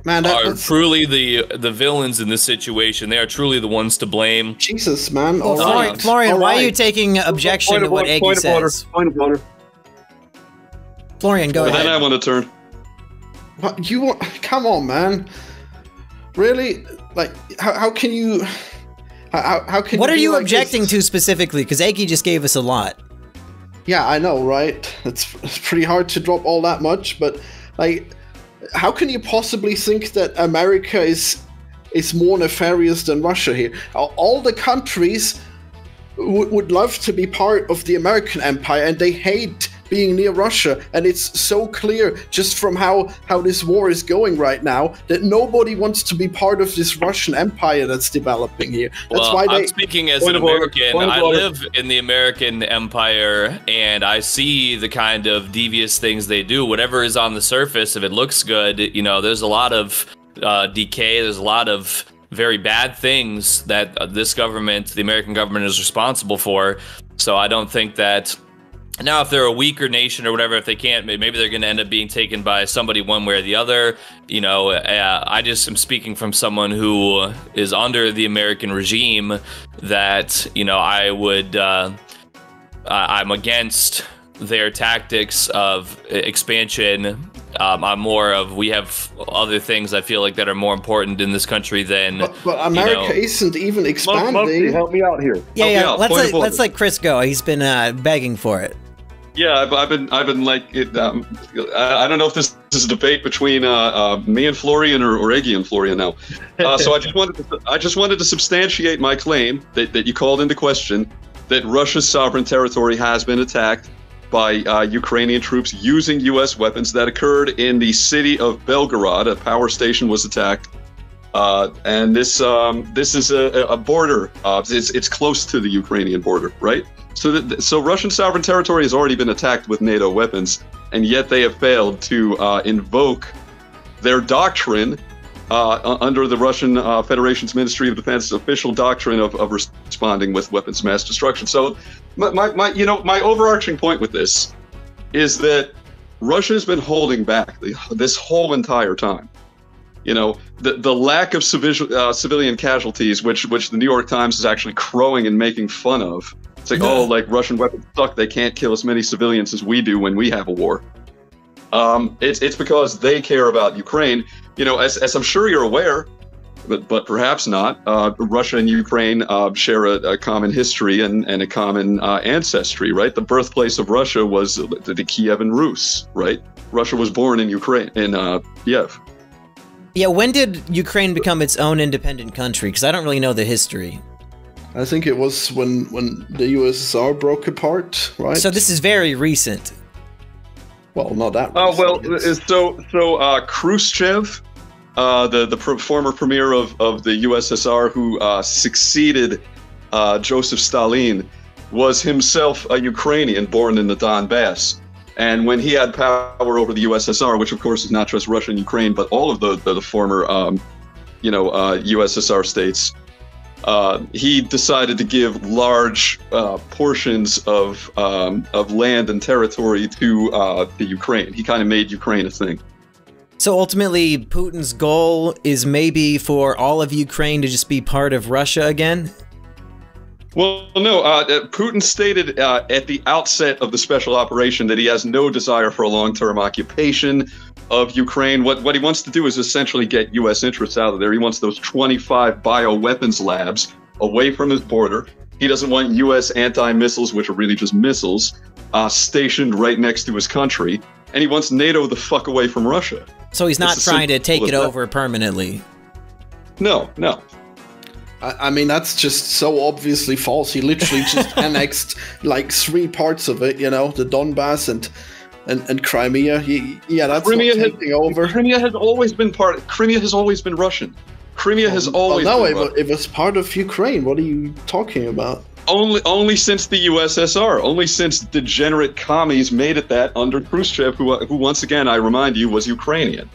are truly the villains in this situation. They are truly the ones to blame. Jesus, man. Florian, why are you taking objection to what Eggy says? Point of order. Florian, go ahead. Then I want to turn. What you want? Come on, man. Really? Like, how can you? How can? What are you objecting to specifically? Because Eggy just gave us a lot. Yeah, I know, right? It's pretty hard to drop all that much, but like, how can you possibly think that America is more nefarious than Russia here? All the countries would love to be part of the American empire, and they hate being near Russia, and it's so clear just from how this war is going right now that nobody wants to be part of this Russian empire that's developing here. That's why I'm speaking as an American. I live in the American empire, and I see the kind of devious things they do. Whatever is on the surface, if it looks good, there's a lot of decay. There's a lot of very bad things that this government, the American government, is responsible for. So I don't think that. Now, if they're a weaker nation or whatever, if they can't, maybe they're going to end up being taken by somebody one way or the other. I just am speaking from someone who is under the American regime that, I'm against their tactics of expansion. I'm more of, we have other things I feel like that are more important in this country than. But America isn't even expanding. Help me out here. Yeah. Let's let Chris go. He's been begging for it. Yeah, I've been like, I don't know if this is a debate between me and Florian or Iggy and Florian now. So I just wanted to substantiate my claim that you called into question, that Russia's sovereign territory has been attacked by Ukrainian troops using U.S. weapons. That occurred in the city of Belgorod. A power station was attacked, and this is a border. It's close to the Ukrainian border, right? So Russian sovereign territory has already been attacked with NATO weapons, and yet they have failed to invoke their doctrine under the Russian Federation's Ministry of Defense official doctrine of responding with weapons of mass destruction. So my overarching point with this is that Russia has been holding back this whole entire time. You know, the lack of civilian casualties, which the New York Times is actually crowing and making fun of. It's like, oh, like Russian weapons suck. They can't kill as many civilians as we do when we have a war. It's because they care about Ukraine. You know, as I'm sure you're aware, but perhaps not, Russia and Ukraine share a common history and a common ancestry, right? The birthplace of Russia was the Kievan Rus, right? Russia was born in Ukraine, in Kiev. Yeah, when did Ukraine become its own independent country? Because I don't really know the history. I think it was when the USSR broke apart, right? So this is very recent. Well, not that recent. So Khrushchev, the former premier of the USSR who succeeded Joseph Stalin, was himself a Ukrainian born in the Donbass. And when he had power over the USSR, which of course is not just Russia and Ukraine, but all of the former, USSR states, he decided to give large portions of land and territory to the Ukraine. He kind of made Ukraine a thing. So ultimately, Putin's goal is maybe for all of Ukraine to just be part of Russia again? Well, no. Putin stated at the outset of the special operation that he has no desire for a long-term occupation of Ukraine. What he wants to do is essentially get U.S. interests out of there. He wants those 25 bioweapons labs away from his border. He doesn't want U.S. anti-missiles, which are really just missiles, stationed right next to his country. And he wants NATO the fuck away from Russia. So he's not trying to take it over permanently? No. I mean, that's just so obviously false. He literally just annexed like 3 parts of it, you know, the Donbass and Crimea. That's Crimea taking over. Crimea has always been Crimea has always been Russian. Crimea has always been Russian. It was part of Ukraine. What are you talking about? Only since the USSR, only since degenerate commies made it that under Khrushchev, who once again, I remind you, was Ukrainian.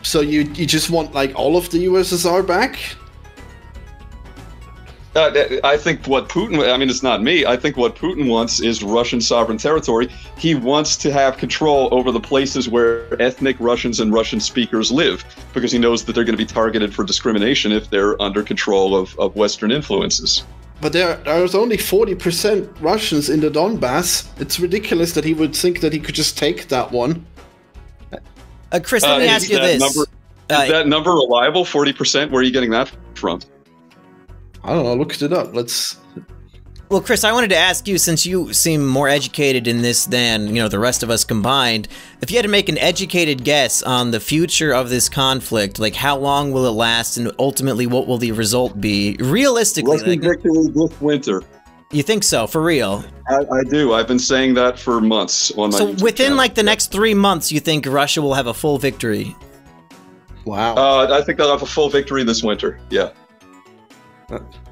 So you just want like all of the USSR back? I think what Putin, I mean, it's not me. I think what Putin wants is Russian sovereign territory. He wants to have control over the places where ethnic Russians and Russian speakers live, because he knows that they're going to be targeted for discrimination if they're under control of Western influences. But there's only 40% Russians in the Donbass. It's ridiculous that he would think that he could just take that one. Chris, let me ask you this. Is that number reliable, 40%? Where are you getting that from? I don't know, looked it up. Well, Chris, I wanted to ask you, since you seem more educated in this than, the rest of us combined, if you had to make an educated guess on the future of this conflict, like how long will it last and ultimately what will the result be? Realistically, Russian victory this winter. You think so, for real? I do. I've been saying that for months on my YouTube within channel. like the next 3 months, you think Russia will have a full victory? Wow. I think they'll have a full victory this winter, yeah.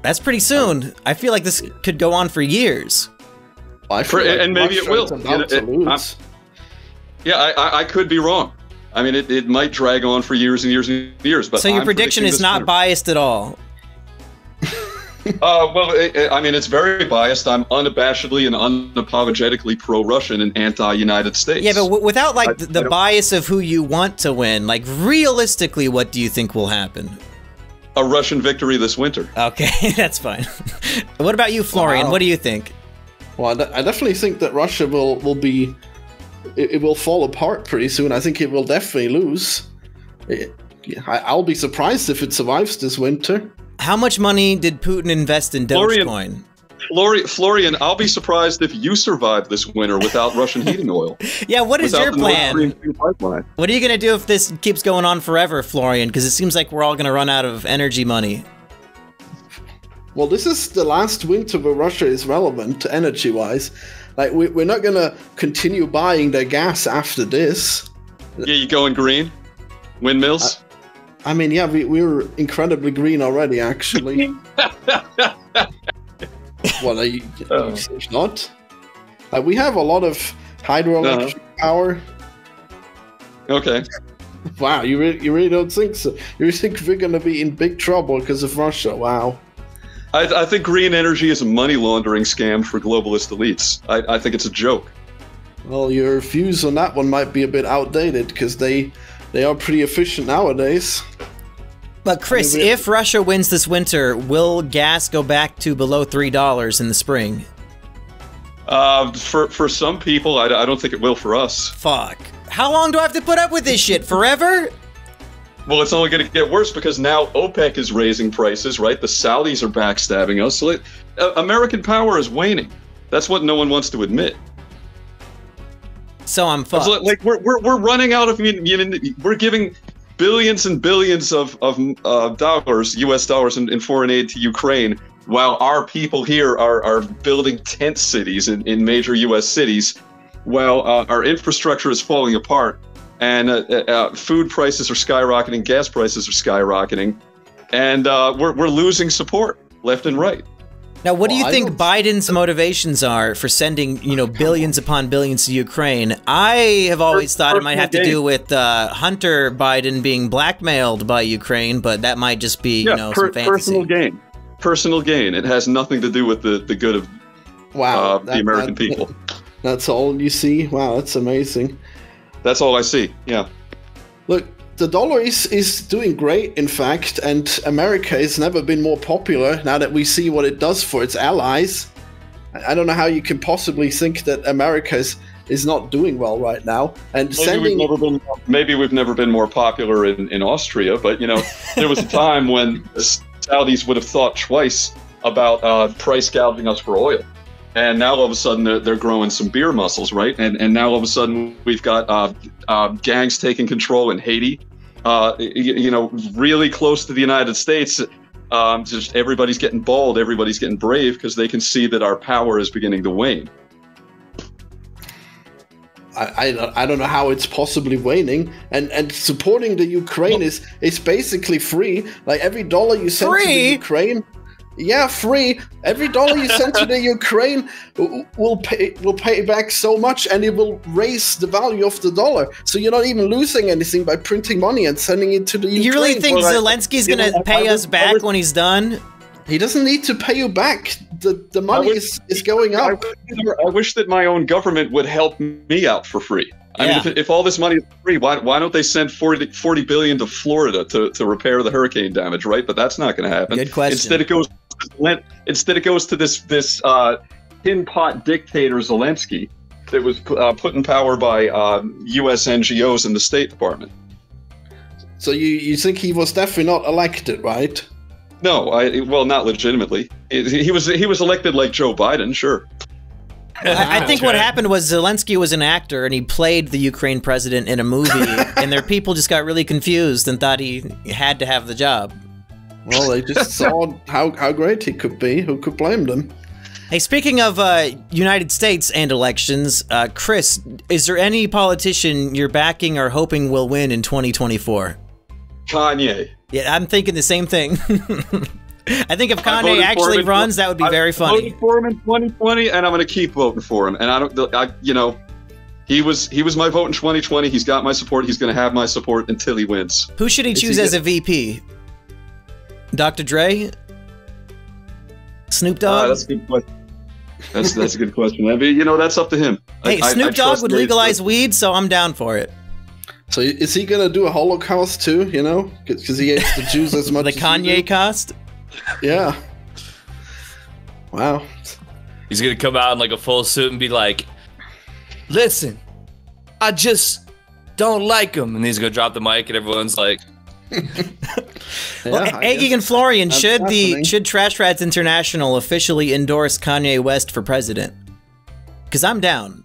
That's pretty soon. I feel like this could go on for years. And maybe it will. I could be wrong. I mean, it might drag on for years and years and years. But so your prediction is not biased at all? I mean, it's very biased. I'm unabashedly and unapologetically pro-Russian and anti-United States. Yeah, but without like the bias of who you want to win, like realistically, what do you think will happen? A Russian victory this winter. Okay, that's fine. What about you, Florian? Wow. What do you think? Well, I definitely think that Russia will fall apart pretty soon. I think it will definitely lose. I'll be surprised if it survives this winter. How much money did Putin invest in Dogecoin? Florian, I'll be surprised if you survive this winter without Russian heating oil. Yeah, what is your plan? What are you going to do if this keeps going on forever, Florian? Because it seems like we're all going to run out of energy money. Well, this is the last winter where Russia is relevant energy-wise. Like, we're not going to continue buying their gas after this. Yeah, you going green? Windmills? I mean, yeah, we're incredibly green already, actually. What, are you not? We have a lot of hydroelectric power. Okay. Wow, you really don't think so? You think we're going to be in big trouble because of Russia? Wow. I think green energy is a money laundering scam for globalist elites. I think it's a joke. Well, your views on that one might be a bit outdated because they are pretty efficient nowadays. But Chris, if Russia wins this winter, will gas go back to below $3 in the spring? For some people, I don't think it will for us. Fuck. How long do I have to put up with this shit? Forever? Well, it's only going to get worse because now OPEC is raising prices, right? The Saudis are backstabbing us. So American power is waning. That's what no one wants to admit. So I'm fucked. Like we're running out of. We're giving billions and billions of dollars, U.S. dollars, in foreign aid to Ukraine, while our people here are building tent cities in major U.S. cities, while our infrastructure is falling apart. And food prices are skyrocketing, gas prices are skyrocketing, and we're losing support left and right. Now, what do you think Biden's motivations are for sending, billions upon billions to Ukraine? I have always thought it might have to do with Hunter Biden being blackmailed by Ukraine, but that might just be, some fantasy. Personal gain. Personal gain. It has nothing to do with the good of the American people. That's all you see? Wow, that's amazing. That's all I see, yeah. Look, the dollar is doing great, in fact, and America has never been more popular now that we see what it does for its allies. I don't know how you can possibly think that America is not doing well right now. And maybe we've never been more popular in Austria, but, there was a time when the Saudis would have thought twice about price gouging us for oil. And now all of a sudden they're growing some beer muscles, right? And now all of a sudden we've got gangs taking control in Haiti, really close to the United States. Just everybody's getting bold, everybody's getting brave because they can see that our power is beginning to wane. I don't know how it's possibly waning, and supporting the Ukraine is basically free. Like every dollar you send to the Ukraine. Yeah, free. Every dollar you send to the Ukraine will pay back so much, and it will raise the value of the dollar. So you're not even losing anything by printing money and sending it to the Ukraine. You really think Zelensky's going to pay us back when he's done? He doesn't need to pay you back. The money is going up. I wish that my own government would help me out for free. I mean, if all this money is free, why don't they send $40 billion to Florida to repair the hurricane damage, right? But that's not going to happen. Good question. Instead it goes to this tin pot dictator Zelensky that was put in power by U.S. NGOs and the State Department. So you think he was definitely not elected, right? No, well, not legitimately. He was elected like Joe Biden, sure. I think what happened was Zelensky was an actor and he played the Ukraine president in a movie, and their people just got really confused and thought he had to have the job. Well, they just saw how great he could be. Who could blame them? Hey, speaking of United States and elections, Chris, is there any politician you're backing or hoping will win in 2024? Kanye. Yeah, I'm thinking the same thing. I think if Kanye actually runs, that would be very funny. I voted for him in 2020, and I'm going to keep voting for him. And he was my vote in 2020. He's got my support. He's going to have my support until he wins. Who should he choose as a VP? Dr. Dre? Snoop Dogg? That's a good question. That's a good question. I mean, that's up to him. Hey, Snoop Dogg would legalize weed, so I'm down for it. So is he going to do a Holocaust too, Because he hates the Jews as much as the Kanye cost? Yeah. Wow. He's going to come out in like a full suit and be like, listen, I just don't like him. And he's going to drop the mic and everyone's like, Well, Eggy and Florian, should Trash Rats International officially endorse Kanye West for president? Because I'm down.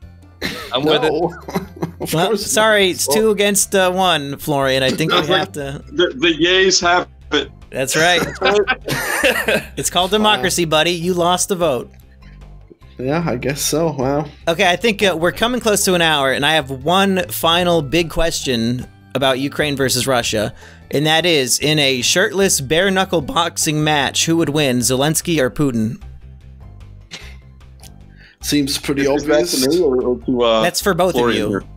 I'm with it. Well, sorry, it's 2 against 1, Florian. I think we have to. The yays have it. That's right. It's called democracy, buddy. You lost the vote. Yeah, I guess so. Wow. Okay, I think we're coming close to an hour, and I have one final big question about Ukraine versus Russia, and that is, in a shirtless, bare-knuckle boxing match, who would win, Zelensky or Putin? Seems pretty obvious. That's for both Florian of you. Here.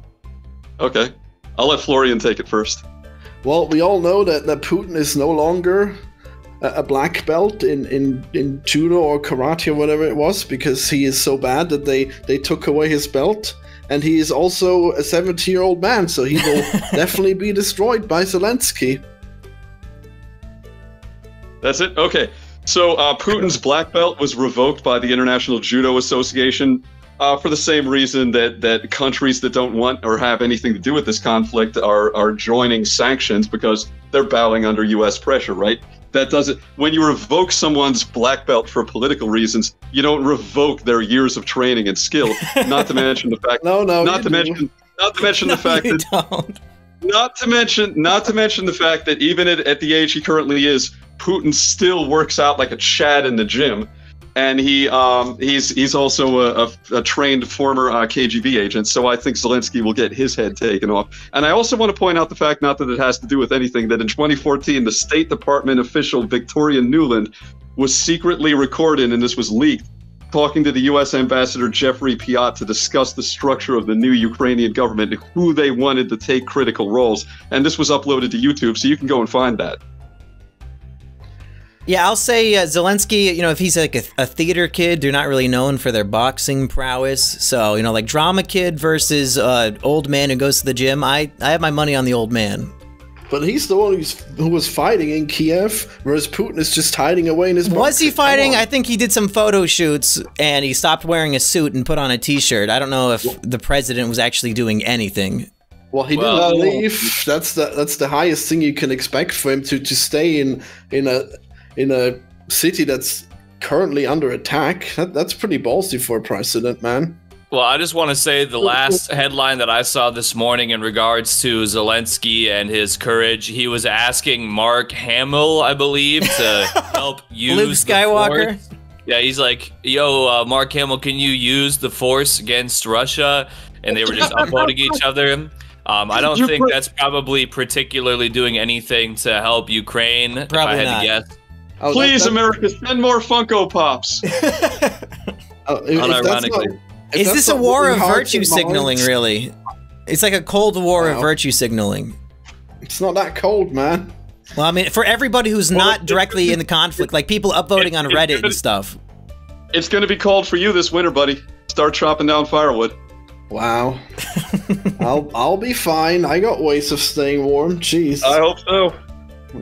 Okay. I'll let Florian take it first. Well, we all know that Putin is no longer a black belt in judo or karate or whatever it was, because he is so bad that they took away his belt. And he is also a 70-year-old man, so he will definitely be destroyed by Zelensky. That's it? Okay. So Putin's black belt was revoked by the International Judo Association for the same reason that countries that don't want or have anything to do with this conflict are joining sanctions, because they're bowing under U.S. pressure, right? That doesn't. When you revoke someone's black belt for political reasons, you don't revoke their years of training and skill. Not to mention the fact. Not to mention the fact that. Not to mention the fact that even at the age he currently is, Putin still works out like a Chad in the gym, and he's also a trained former KGB agent. So I think Zelensky will get his head taken off. And I also want to point out the fact, not that it has to do with anything, that in 2014 the State Department official Victoria Nuland was secretly recorded, and this was leaked, talking to the U.S. Ambassador Jeffrey Piot to discuss the structure of the new Ukrainian government and who they wanted to take critical roles. And this was uploaded to YouTube, so you can go and find that. Yeah, I'll say Zelensky, you know, if he's like a theater kid, they're not really known for their boxing prowess. So, you know, like drama kid versus old man who goes to the gym, I have my money on the old man. But he's the one who was fighting in Kiev, whereas Putin is just hiding away in his bunker. Was he fighting? I think he did some photo shoots, and he stopped wearing a suit and put on a t-shirt. I don't know if the president was actually doing anything. Well, he didn't leave. That's the highest thing you can expect for him to stay in a city that's currently under attack. That's pretty ballsy for a president, man. Well, I just want to say the last headline that I saw this morning in regards to Zelensky and his courage, he was asking Mark Hamill, I believe, to help use Luke Skywalker? the Force. Yeah, he's like, yo, Mark Hamill, can you use the Force against Russia? And they were just upvoting each other. I don't think that's probably particularly doing anything to help Ukraine, Probably if I had not. to guess. Oh, Please, America, send more Funko Pops. Unironically. Is this a war of virtue signaling, really? It's like a Cold War of virtue signaling. It's not that cold, man. Well, I mean, for everybody who's not directly in the conflict, like people upvoting on Reddit and stuff. It's going to be cold for you this winter, buddy. Start chopping down firewood. Wow. I'll be fine. I got ways of staying warm. Jeez. I hope so.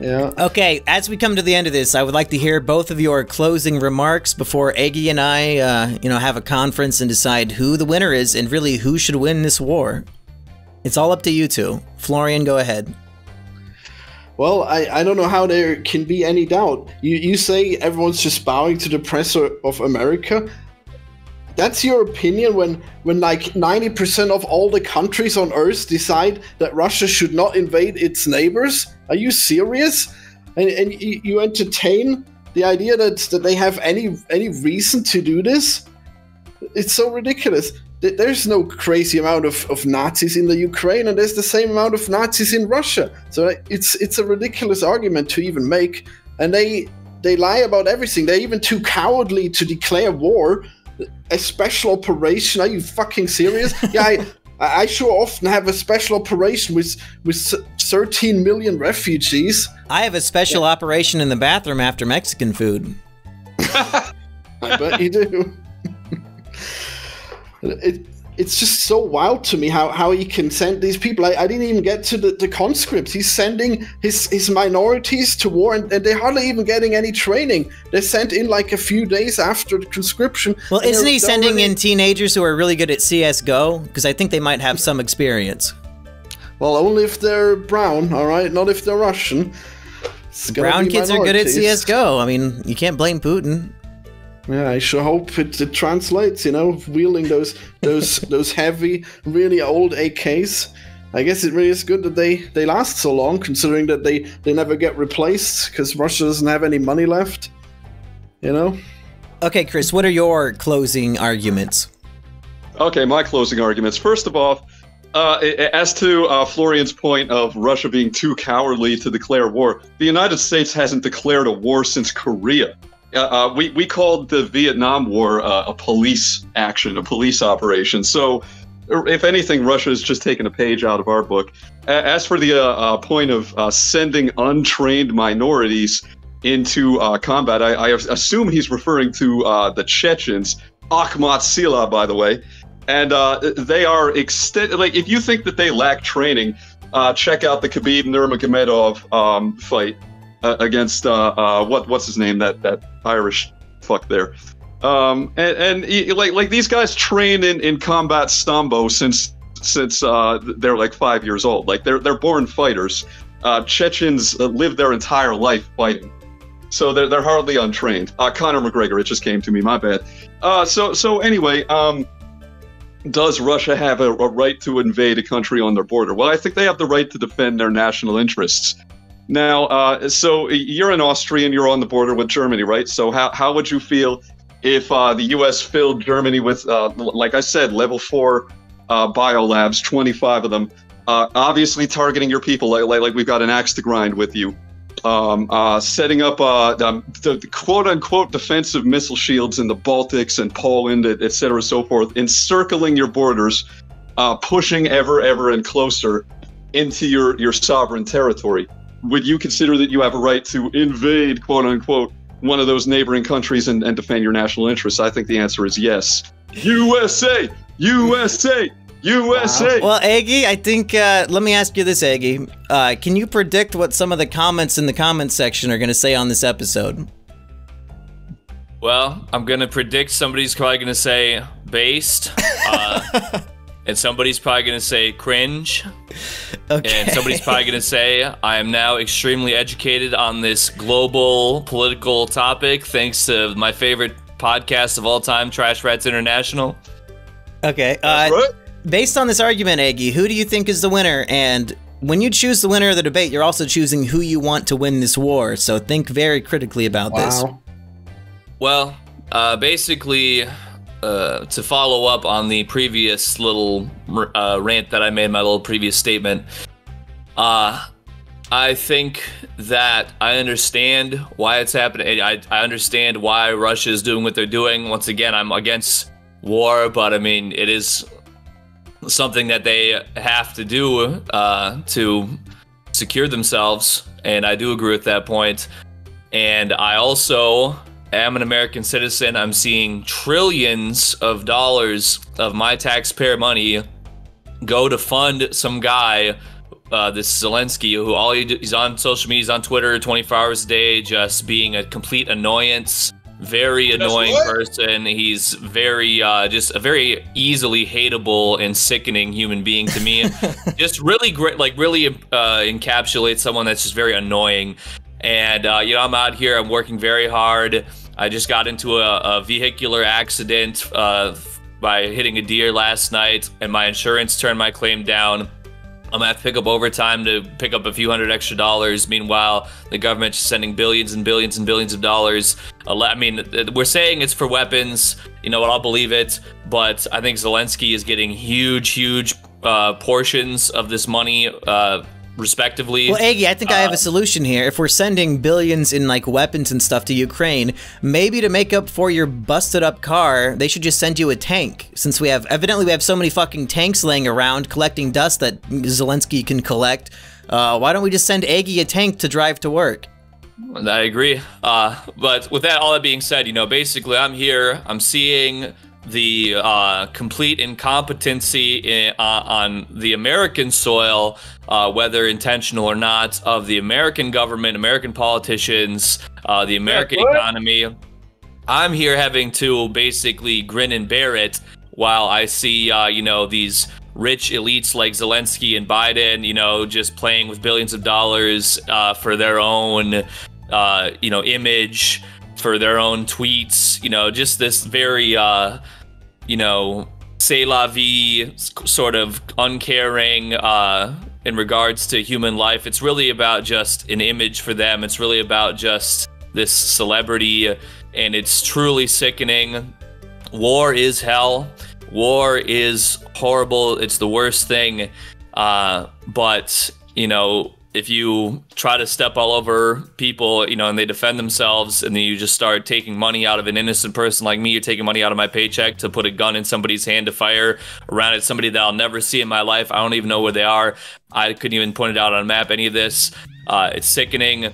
Yeah. Okay, as we come to the end of this, I would like to hear both of your closing remarks before Eggy and I, have a conference and decide who the winner is and really who should win this war. It's all up to you two. Florian, go ahead. Well, I don't know how there can be any doubt. You say everyone's just bowing to the press of America. That's your opinion when like 90% of all the countries on Earth decide that Russia should not invade its neighbors? Are you serious? And you entertain the idea that they have any reason to do this? It's so ridiculous. There's no crazy amount of Nazis in the Ukraine, and there's the same amount of Nazis in Russia. So it's a ridiculous argument to even make. And they lie about everything. They're even too cowardly to declare war. A special operation? Are you fucking serious? Yeah, I sure often have a special operation with 13 million refugees. I have a special operation in the bathroom after Mexican food. I bet you do. It's just so wild to me how he can send these people. I didn't even get to the conscripts. He's sending his minorities to war, and they're hardly even getting any training. They're sent in like a few days after the conscription. Well, isn't he sending in teenagers who are really good at CSGO? Because I think they might have some experience. Well, only if they're brown, all right? Not if they're Russian. Brown kids are good at CSGO. I mean, you can't blame Putin. Yeah, I sure hope it translates, you know, wielding those heavy, really old AKs. I guess it really is good that they last so long, considering that they never get replaced, because Russia doesn't have any money left, you know? Okay, Chris, what are your closing arguments? Okay, my closing arguments. First of all, as to Florian's point of Russia being too cowardly to declare war, the United States hasn't declared a war since Korea. We called the Vietnam War a police action, a police operation. So, if anything, Russia is just taking a page out of our book. As for the point of sending untrained minorities into combat, I assume he's referring to the Chechens, Akhmat Sila, by the way. And they are like, if you think that they lack training, check out the Khabib Nurmagomedov fight against what's his name, that Irish fuck there. Like these guys train in combat sambo since they're like 5 years old. Like they're born fighters. Chechens live their entire life fighting, so they're hardly untrained. Conor McGregor, it just came to me, my bad. So anyway, does Russia have a right to invade a country on their border? Well, I think they have the right to defend their national interests. Now, so you're an Austrian, you're on the border with Germany, right? So how would you feel if the U.S. filled Germany with, like I said, level 4 biolabs, 25 of them, obviously targeting your people, like we've got an axe to grind with you, setting up the quote-unquote defensive missile shields in the Baltics and Poland, et cetera, so forth, encircling your borders, pushing ever and closer into your sovereign territory. Would you consider that you have a right to invade, quote-unquote, one of those neighboring countries and defend your national interests? I think the answer is yes. USA! USA! USA! Well, Aggie, I think, let me ask you this, Aggie. Can you predict what some of the comments in the comments section are going to say on this episode? Well, I'm going to predict somebody's probably going to say based, and somebody's probably going to say cringe. Okay. And somebody's probably going to say, I am now extremely educated on this global political topic thanks to my favorite podcast of all time, Trash Rats International. Okay. Right. Based on this argument, Aggie, who do you think is the winner? And when you choose the winner of the debate, you're also choosing who you want to win this war. So think very critically about this. Well, basically, to follow up on the previous little rant that I made, my little previous statement, I think that I understand why it's happening. I understand why Russia is doing what they're doing. Once again, I'm against war, but I mean, it is something that they have to do to secure themselves, and I do agree with that point. And I also am an American citizen. I'm seeing trillions of dollars of my taxpayer money go to fund some guy, this Zelensky, who he's on social media, he's on Twitter 24 hours a day, just being a complete annoyance. Very annoying person. He's very, just a very easily hateable and sickening human being to me. Just really great, like really encapsulates someone that's just very annoying. And, you know, I'm out here, I'm working very hard. I just got into a vehicular accident by hitting a deer last night, and my insurance turned my claim down. I'm gonna have to pick up overtime to pick up a few $100 extra. Meanwhile, the government's sending billions and billions and billions of dollars. I mean, we're saying it's for weapons. You know what? I'll believe it. But I think Zelensky is getting huge portions of this money, respectively. Well, Aggie, I think I have a solution here. If we're sending billions in like weapons and stuff to Ukraine, maybe to make up for your busted up car, they should just send you a tank. Since evidently we have so many fucking tanks laying around collecting dust that Zelensky can collect, why don't we just send Aggie a tank to drive to work? I agree. But with all that being said, you know, basically I'm here, I'm seeing the complete incompetency on the American soil, whether intentional or not, of the American government, American politicians, the American economy. I'm here having to basically grin and bear it while I see, you know, these rich elites like Zelensky and Biden, you know, just playing with billions of dollars for their own, you know, image, for their own tweets, you know, just this very, you know, c'est la vie, sort of uncaring in regards to human life. It's really about just an image for them. It's really about just this celebrity, and it's truly sickening. War is hell. War is horrible. It's the worst thing. But, you know, if you try to step all over people, you know, and they defend themselves, and then you just start taking money out of an innocent person like me, you're taking money out of my paycheck to put a gun in somebody's hand to fire around at somebody that I'll never see in my life. I don't even know where they are. I couldn't even point it out on a map, any of this. It's sickening.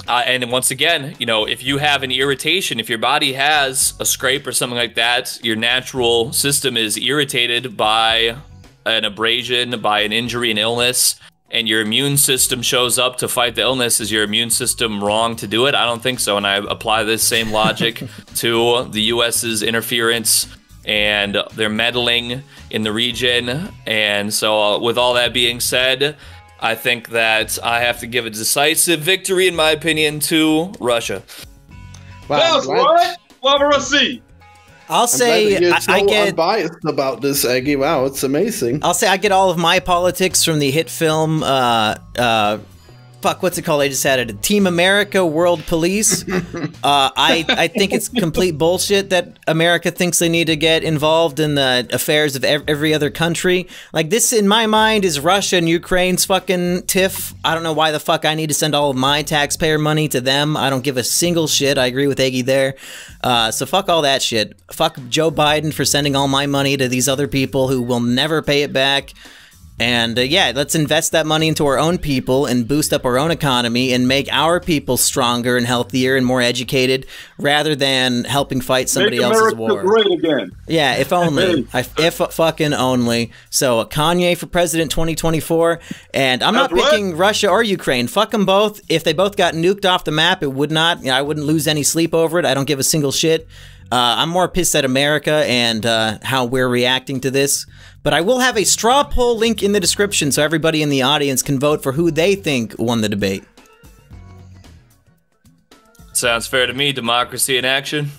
And once again, you know, if you have an irritation, if your body has a scrape or something like that, your natural system is irritated by an abrasion, by an injury, an illness, and your immune system shows up to fight the illness. Is your immune system wrong to do it? I don't think so. And I apply this same logic to the US's interference and their meddling in the region. And so with all that being said, I think that I have to give a decisive victory, in my opinion, to Russia. Wow, what? Lavarosi. I'll say I get unbiased about this, Eggy. Wow, it's amazing. I'll say I get all of my politics from the hit film fuck, what's it called? I just had it. Team America World Police. I think it's complete bullshit that America thinks they need to get involved in the affairs of every other country. Like, this, in my mind, is Russia and Ukraine's fucking tiff. I don't know why the fuck I need to send all of my taxpayer money to them. I don't give a single shit. I agree with Eggy there. So fuck all that shit. Fuck Joe Biden for sending all my money to these other people who will never pay it back. And yeah, let's invest that money into our own people and boost up our own economy and make our people stronger and healthier and more educated, rather than helping fight somebody else's war. Great again. Yeah, if only. If fucking only. So Kanye for president 2024, and I'm not picking Russia or Ukraine. Fuck them both. If they both got nuked off the map, it would not. I wouldn't lose any sleep over it. I don't give a single shit. I'm more pissed at America and how we're reacting to this. But I will have a straw poll link in the description so everybody in the audience can vote for who they think won the debate. Sounds fair to me. Democracy in action.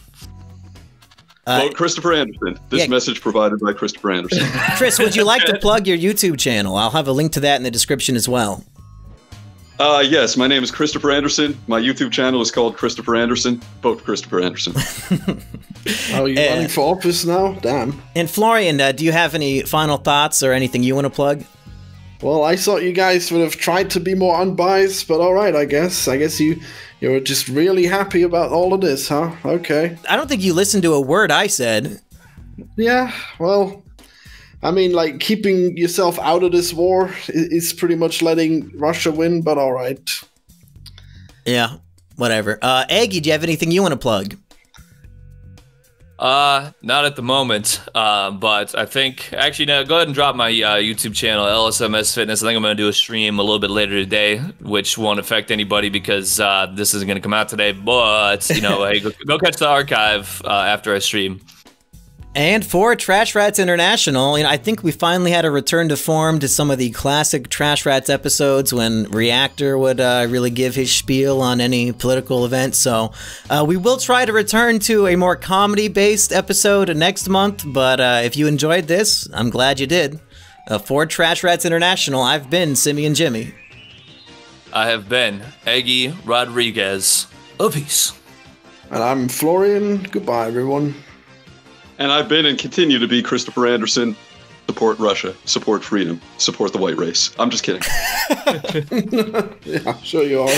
Vote Christopher Anderson. This message provided by Christopher Anderson. Chris, would you like to plug your YouTube channel? I'll have a link to that in the description as well. Yes, my name is Christopher Anderson. My YouTube channel is called Christopher Anderson. Vote Christopher Anderson. Oh, you're running for office now? Damn. And Florian, do you have any final thoughts or anything you want to plug? Well, I thought you guys would have tried to be more unbiased, but all right, I guess. I guess you're just really happy about all of this, huh? Okay. I don't think you listened to a word I said. Yeah, well, I mean, like, keeping yourself out of this war is pretty much letting Russia win, but all right. Yeah, whatever. Aggie, do you have anything you want to plug? Not at the moment, but I think, actually, no, go ahead and drop my YouTube channel, LSMS Fitness. I think I'm going to do a stream a little bit later today, which won't affect anybody because this isn't going to come out today, but, you know, hey, go catch the archive after I stream. And for Trash Rats International, you know, I think we finally had a return to form to some of the classic Trash Rats episodes when Reactor would really give his spiel on any political event. So we will try to return to a more comedy-based episode next month. But if you enjoyed this, I'm glad you did. For Trash Rats International, I've been Simian Jimmy. I have been Eggy Rodriguez. Peace. And I'm Florian. Goodbye, everyone. And I've been and continue to be Christopher Anderson. Support Russia. Support freedom. Support the white race. I'm just kidding. Yeah, sure you are.